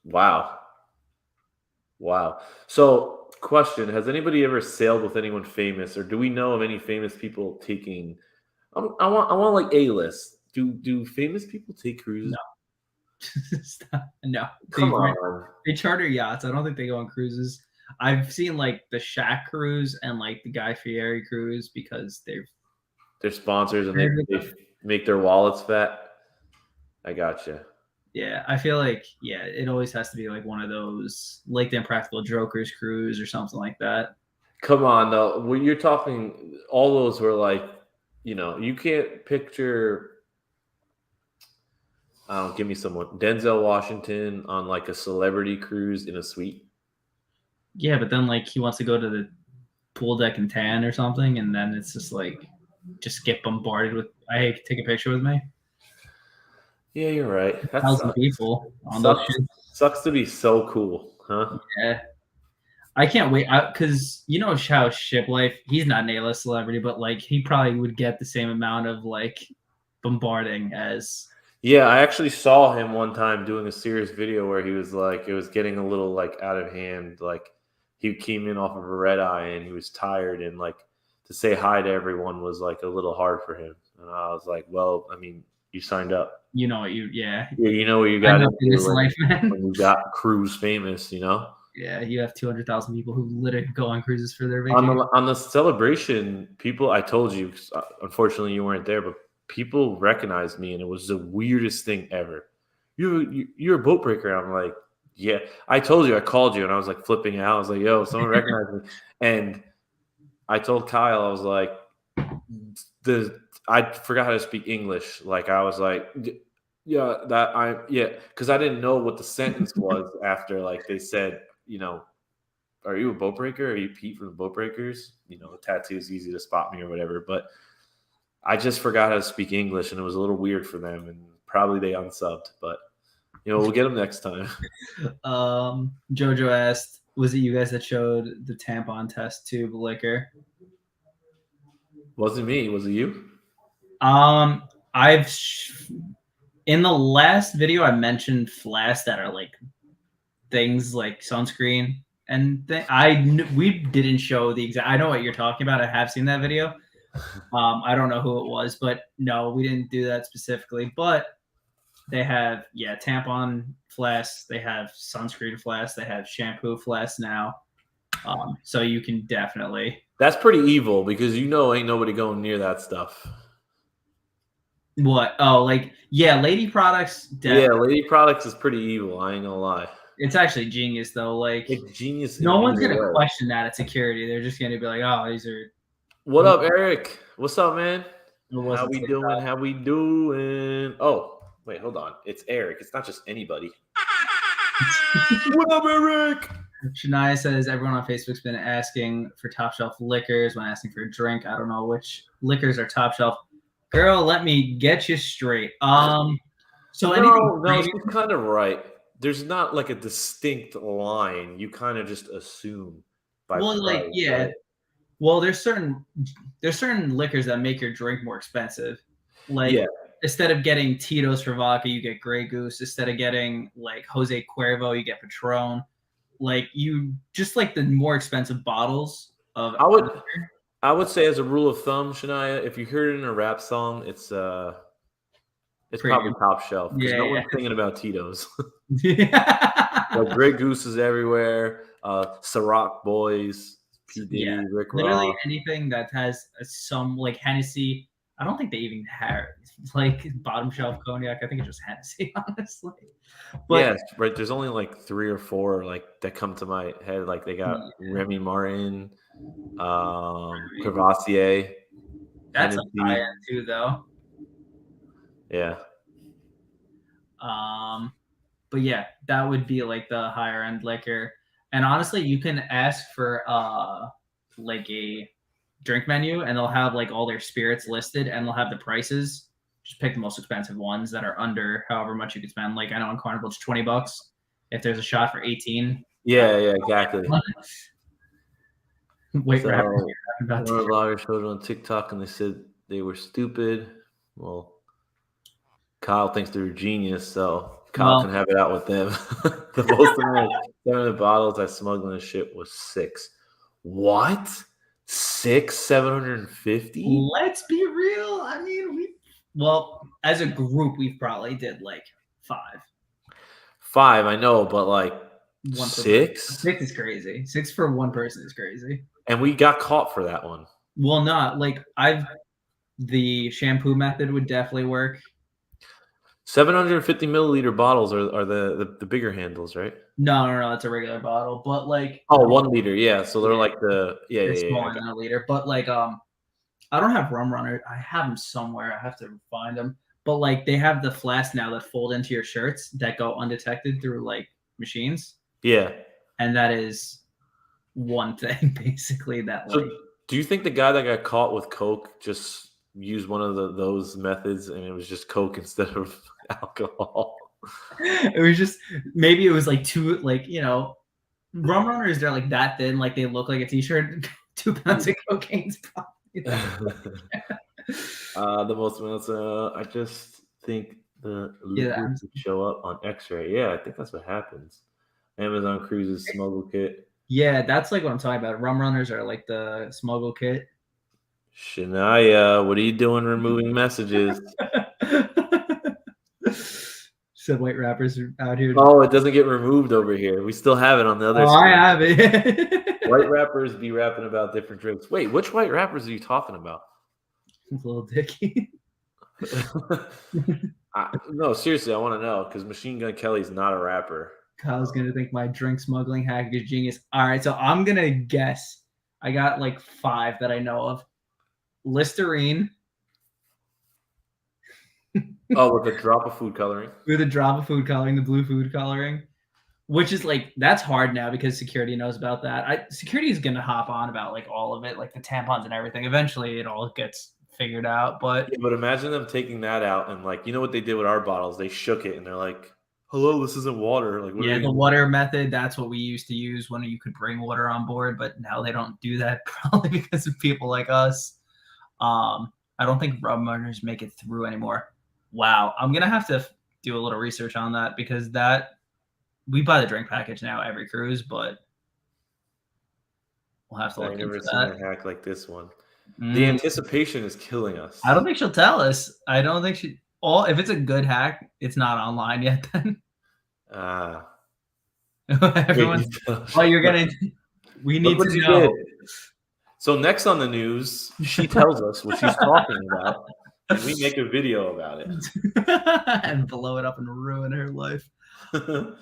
Wow. So, question: has anybody ever sailed with anyone famous, or do we know of any famous people taking? I want like A-list. Do famous people take cruises? No. Come on. They charter yachts. I don't think they go on cruises. I've seen like the Shaq cruise and like the Guy Fieri cruise because They're sponsors and they make their wallets fat. I gotcha. yeah, I feel like it always has to be like one of those Lake the Impractical Jokers cruise or something like that. Come on, though. When you're talking, all those were like, you can't picture. Give me someone. Denzel Washington on like a celebrity cruise in a suite. Yeah, but then like he wants to go to the pool deck and tan or something, and then it's just like just get bombarded with hey, take a picture with me. Yeah, you're right. That 1,000 sucks. people on those ships. Sucks to be so cool, huh? Yeah. I can't wait because you know how Ship Life, he's not an A-list celebrity, but like he probably would get the same amount of like bombarding as. Yeah, I actually saw him one time doing a serious video where he was like, it was getting a little like out of hand. Like he came in off of a red eye and he was tired, and like to say hi to everyone was like a little hard for him. And I was like, well, I mean, you signed up. You know what Yeah, you know what you got into this life, man. when you got cruise famous, Yeah, you have 200,000 people who literally go on cruises for their vacation. On the celebration, people, I told you, unfortunately you weren't there, but people recognized me, and it was the weirdest thing ever. You're a boat breaker. I'm like, yeah. I told you, I called you, and I was like flipping out. I was like, yo, someone recognized me. And I told Kyle, I was like, I forgot how to speak English. Like I was like, because I didn't know what the sentence was after like they said, are you a boat breaker? Are you Pete from the Boat Breakers? The tattoo is easy to spot me or whatever. But I just forgot how to speak English, and it was a little weird for them, and probably they unsubbed. But we'll get them next time. Jojo asked, was it you guys that showed the tampon test tube liquor? Wasn't me. Was it you? In the last video I mentioned flasks that are like things like sunscreen. And we didn't show the exact. I know what you're talking about. I have seen that video. I don't know who it was, but no, we didn't do that specifically. But they have tampon flasks. They have sunscreen flasks. They have shampoo flasks now. So you can definitely. That's pretty evil because ain't nobody going near that stuff. What? Oh, Lady Products. Definitely. Yeah, Lady Products is pretty evil. I ain't gonna lie. It's actually genius, though. Like, it's genius. No one's going to question that at security. They're just going to be like, oh, these are. What up, Eric? What's up, man? How we doing? How we doing? Oh, wait, hold on. It's Eric. It's not just anybody. What up, Eric? Shania says everyone on Facebook's been asking for top shelf liquors when asking for a drink. I don't know which liquors are top shelf. Girl, let me get you straight. No, she's kind of right. There's not like a distinct line. You kind of just assume. Well, there's certain liquors that make your drink more expensive. Instead of getting Tito's for vodka, you get Grey Goose. Instead of getting like Jose Cuervo, you get Patron. Like you just like the more expensive bottles of. I would say as a rule of thumb, Shania, if you heard it in a rap song, it's probably Premium. top shelf because no Yeah, one's singing about Tito's. Like yeah. Grey Goose is everywhere. Ciroc Boys, P Yeah, Diddy, Rick literally Ross. anything that has some like Hennessy. I don't think they even have like bottom shelf cognac. I think it's just Hennessy, honestly. But Yes, right. There's only like 3 or 4 like that come to my head. Like they got yeah, Remy Martin, I mean, Crevassier, that's like high Hennessy. end too, though. Yeah. Um, but yeah, that would be like the higher end liquor. And honestly, you can ask for like a drink menu, and they'll have like all their spirits listed, and they'll have the prices. Just pick the most expensive ones that are under however much you could spend. Like I know on Carnival it's $20. If there's a shot for 18, Yeah, yeah, exactly. wait, rappers So about one of the vloggers showed it on TikTok and they said they were stupid. Well, Kyle thinks they're a genius, so Kyle well, can have it out with them. The most amount of 7 bottles I smuggled and shit was 6. What? 6? 750? let's be real. I mean, as a group, we probably did like 5. 5, I know, but like One per person. 6? 6 is crazy. 6 for one person is crazy. And we got caught for that one. Well, not like the shampoo method would definitely work. 750 milliliter bottles are the bigger handles, right? No, it's a regular bottle. But like, Oh, 1 liter, yeah. So they're yeah, like yeah, it's yeah, yeah. smaller than a liter. But like, I don't have rum runner. I have them somewhere. I have to find them. But like, they have the flasks now that fold into your shirts that go undetected through like machines, Yeah. and that is one thing basically that like. So do you think the guy that got caught with Coke just used one of those methods and it was just Coke instead of alcohol? It was just maybe it was like two like rum runners. They're like that thin, like they look like a t-shirt. 2 pounds of cocaine's probably The most amounts. I just think the yeah. liquid would show up on X-ray. Yeah, I think that's what happens. Amazon Cruises smuggle kit. Yeah, that's like what I'm talking about. Rum runners are like the smuggle kit. Shania, what are you doing removing messages? Said white rappers are out here. Oh, it doesn't get removed over here. We still have it on the other I screen. have it. White rappers be rapping about different drinks. Wait, which white rappers are you talking about? Little Dicky. No, seriously, I want to know because Machine Gun Kelly's not a rapper. Kyle's gonna think my drink smuggling hack is genius. All right, so I'm gonna guess. I got like 5 that I know of. Listerine. Oh, with a drop of food coloring. With a drop of food coloring, the blue food coloring, which is like that's hard now because security knows about that. Security is gonna hop on about like all of it, like the tampons and everything. Eventually, it all gets figured out. But Yeah, but imagine them taking that out and like you know what they did with our bottles? They shook it and they're like, "Hello, this isn't water." Like, what yeah, are the you water method, that's what we used to use when you could bring water on board, but now they don't do that probably because of people like us. I don't think rum runners make it through anymore. Wow, I'm gonna have to do a little research on that because that we buy the drink package now every cruise, but we'll have to I've look never into seen that. a hack like this one. The anticipation is killing us. I don't think she'll tell us. I don't think she. All if it's a good hack, it's not online yet. Then everyone. Oh, you're gonna. We Look need what to you know. did. So next on the news, she tells us what she's talking about, and we make a video about it And blow it up and ruin her life. Oh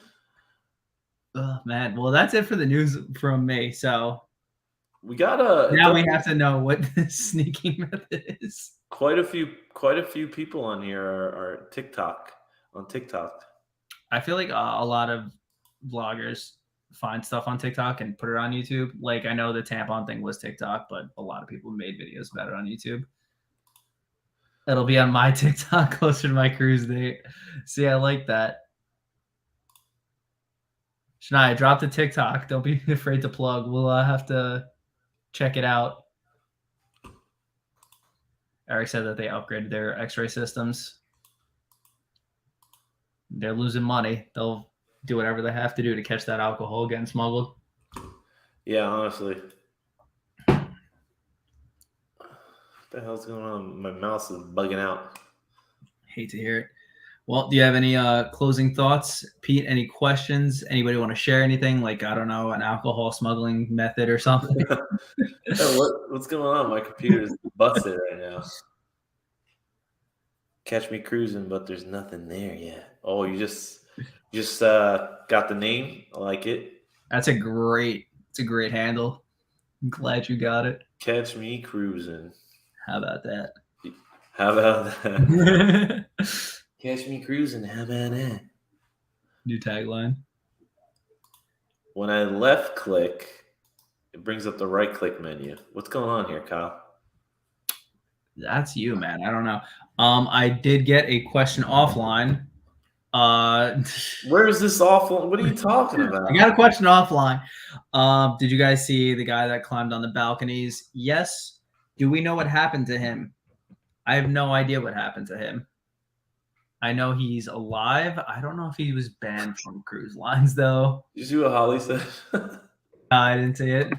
man. Well, that's it for the news from me. So we got now we have to know what the sneaking method is. quite a few people on here are on TikTok. I feel like a lot of vloggers find stuff on TikTok and put it on YouTube. Like I know the tampon thing was TikTok, but a lot of people made videos about it on YouTube. It'll be on my TikTok closer to my cruise date. See, I like that. Shania, drop the TikTok. Don't be afraid to plug. We'll have to check it out. Eric said that they upgraded their X-ray systems. They're losing money. They'll do whatever they have to do to catch that alcohol getting smuggled. Yeah, honestly. the hell's going on? My mouse is bugging out. Hate to hear it. Well, do you have any closing thoughts, Pete? Any questions? Anybody want to share anything? Like, I don't know, an alcohol smuggling method or something? What's going on? My computer is busted right now. Catch me cruising, but there's nothing there yet. Oh, you just got the name. I like it. It's a great handle. I'm glad you got it. Catch me cruising. How about that? How about that? Catch me cruising. How about that? New tagline. When I left click, it brings up the right click menu. What's going on here, Kyle? That's you, man. I don't know. I did get a question offline. Where is this awful? What are you talking about? I got a question offline. Did you guys see the guy that climbed on the balconies? Yes. Do we know what happened to him? I have no idea what happened to him. I know he's alive. I don't know if he was banned from cruise lines, though. Did you see what Holly said? I didn't see it.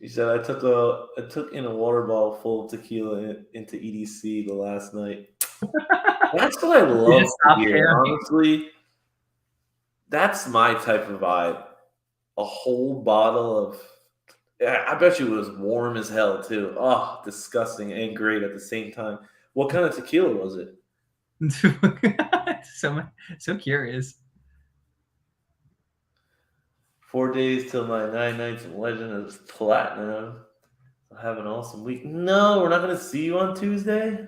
She said, I took in a water bottle full of tequila into EDC the last night. That's what I love to hear. Honestly, that's my type of vibe. A whole bottle of, I bet you it was warm as hell too. Oh, disgusting and great at the same time. What kind of tequila was it? so curious. 4 days till my 9 nights in Legend is platinum. I'll have an awesome week. No, we're not going to see you on Tuesday.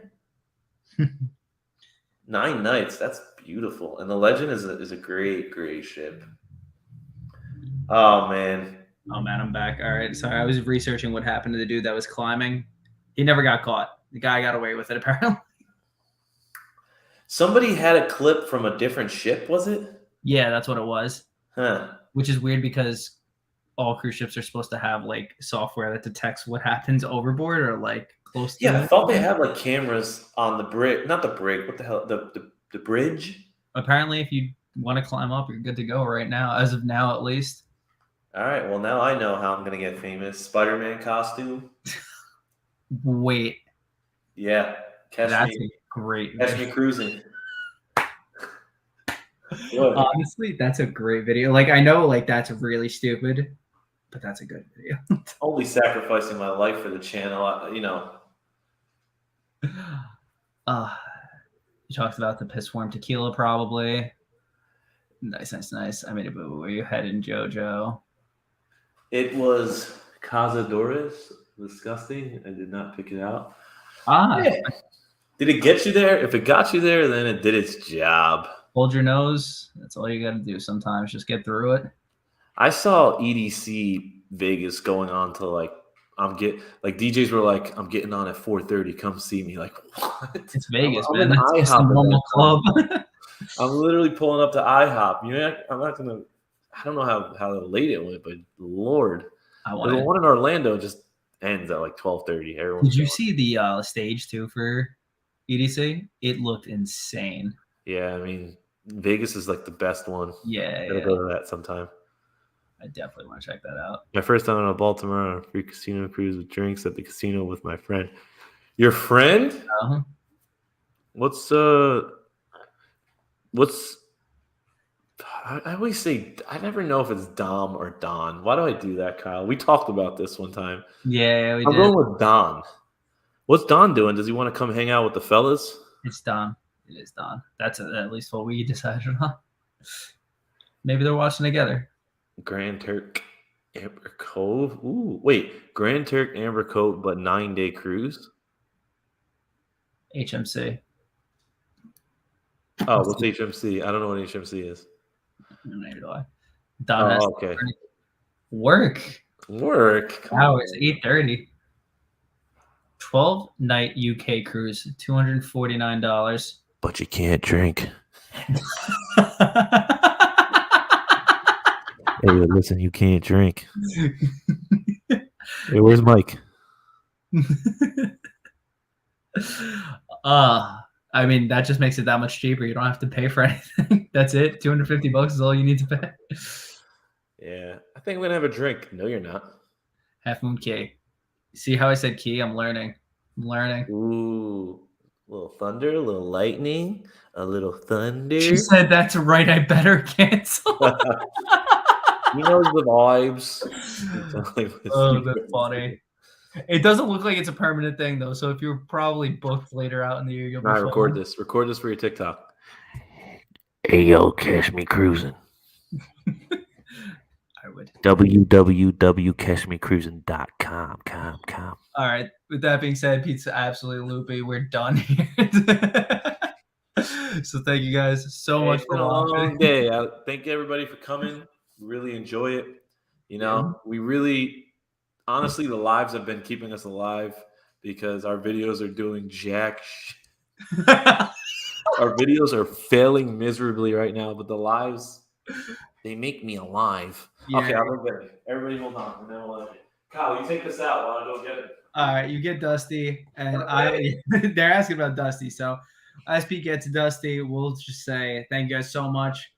9 nights. That's beautiful. And the Legend is a great, great ship. Oh, man. Oh, man, I'm back. All right. Sorry, I was researching what happened to the dude that was climbing. He never got caught. The guy got away with it, apparently. Somebody had a clip from a different ship, was it? Yeah, that's what it was. Huh. Which is weird because all cruise ships are supposed to have like software that detects what happens overboard or like close to. Yeah, I thought they had like cameras on the bridge. Not the brig. What the hell? The bridge? Apparently, if you want to climb up, you're good to go right now. As of now, at least. All right. Well, now I know how I'm going to get famous. Spider-Man costume. Wait. Yeah. That's great. Catch me cruising. Honestly, that's a great video. Like, I know, like, that's really stupid, but that's a good video. Only sacrificing my life for the channel, you know. You talked about the piss warm tequila, probably. Nice. I made a boo. Where you heading, JoJo? It was Cazadores. Disgusting. I did not pick it out. Yeah. Did it get you there? If it got you there, then it did its job. Hold your nose. That's all you got to do sometimes. Just get through it. I saw EDC Vegas going on to like DJs were like, I'm getting on at 4:30. Come see me. Like, what? It's Vegas, man. It's a normal club. I'm literally pulling up to IHOP. I'm not gonna. I don't know how late it went, but Lord, the one in Orlando just ends at like 12:30. Did you see the stage too for EDC? It looked insane. Yeah, I mean, Vegas is like the best one. Yeah, Gotta go to that sometime. I definitely want to check that out. My first time on a Baltimore on a free casino cruise with drinks at the casino with my friend. Your friend? Uh-huh. I always say, I never know if it's Dom or Don. Why do I do that, Kyle? We talked about this one time. Yeah, we did. I'm going with Don. What's Don doing? Does he want to come hang out with the fellas? It's Don. It is Don. That's at least what we decided on. Maybe they're watching together. Grand Turk, Amber Cove. Ooh, wait. Grand Turk, Amber Cove, but 9-day cruise? HMC. Oh, what's HMC? I don't know what HMC is. Neither do I. Don okay. Work. Wow, it's 8:30. 12-night UK cruise, $249. But you can't drink. Hey, listen, you can't drink. Hey, where's Mike? I mean, that just makes it that much cheaper. You don't have to pay for anything. That's it. $250 is all you need to pay. Yeah. I think I'm going to have a drink. No, you're not. Half Moon Key. See how I said key? I'm learning. I'm learning. Ooh, a little thunder, a little lightning, a little thunder. She said, "That's right. I better cancel." He knows the vibes. Oh, that's funny. It doesn't look like it's a permanent thing though. So if you're probably booked later out in the year, you'll be All right, record fine. this. Record this for your TikTok. Hey yo, catch me cruising. I would. www.catchmecruising.com. All right. With that being said, pizza absolutely loopy. We're done here. So thank you guys so much for It's been a long watching. day. Thank everybody for coming. Really enjoy it. You know, we really, honestly, the lives have been keeping us alive because our videos are doing jack. Our videos are failing miserably right now, but the lives, they make me alive. Yeah. Okay, I'll go get it. Everybody hold on. And then Kyle, you take this out while I go get it. All right, you get Dusty, and they're asking about Dusty. So as Pete gets Dusty, we'll just say thank you guys so much.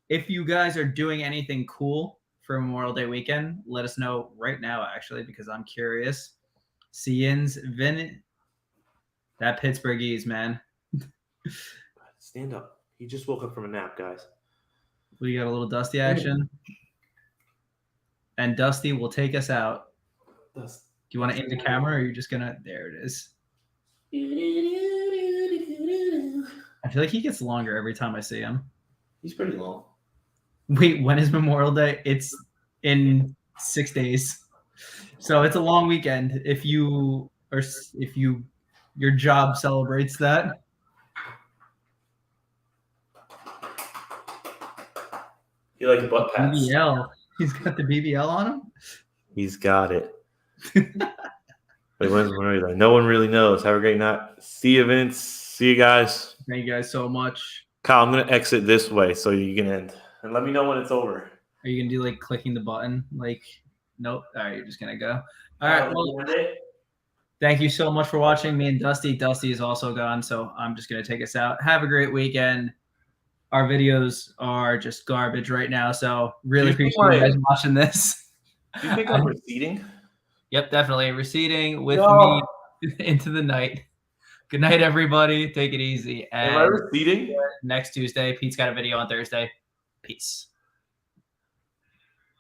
If you guys are doing anything cool for Memorial Day weekend, let us know right now, actually, because I'm curious. Cians, Vin, that Pittsburgh Ease, man. Stand up. He just woke up from a nap, guys. We got a little Dusty action. And Dusty will take us out. Do you want to aim the camera, or are you just going to? There it is. I feel like he gets longer every time I see him. He's pretty long. Wait, when is Memorial Day? It's in 6 days. So it's a long weekend. If your job celebrates that. You like the butt pats? BBL. He's got the BBL on him? He's got it. Wait, when's Memorial Day? No one really knows. Have a great night. See you, Vince. See you guys. Thank you guys so much. Kyle, I'm going to exit this way so you can end. And let me know when it's over. Are you going to do like clicking the button? Like, nope. All right, you're just going to go. All right. Well, thank you so much for watching me and Dusty. Dusty is also gone, so I'm just going to take us out. Have a great weekend. Our videos are just garbage right now, so really appreciate you guys watching this. Do you think I'm receding? Yep, definitely. Receding with me into the night. Good night, everybody. Take it easy. And am I receding? Next Tuesday. Pete's got a video on Thursday. Peace.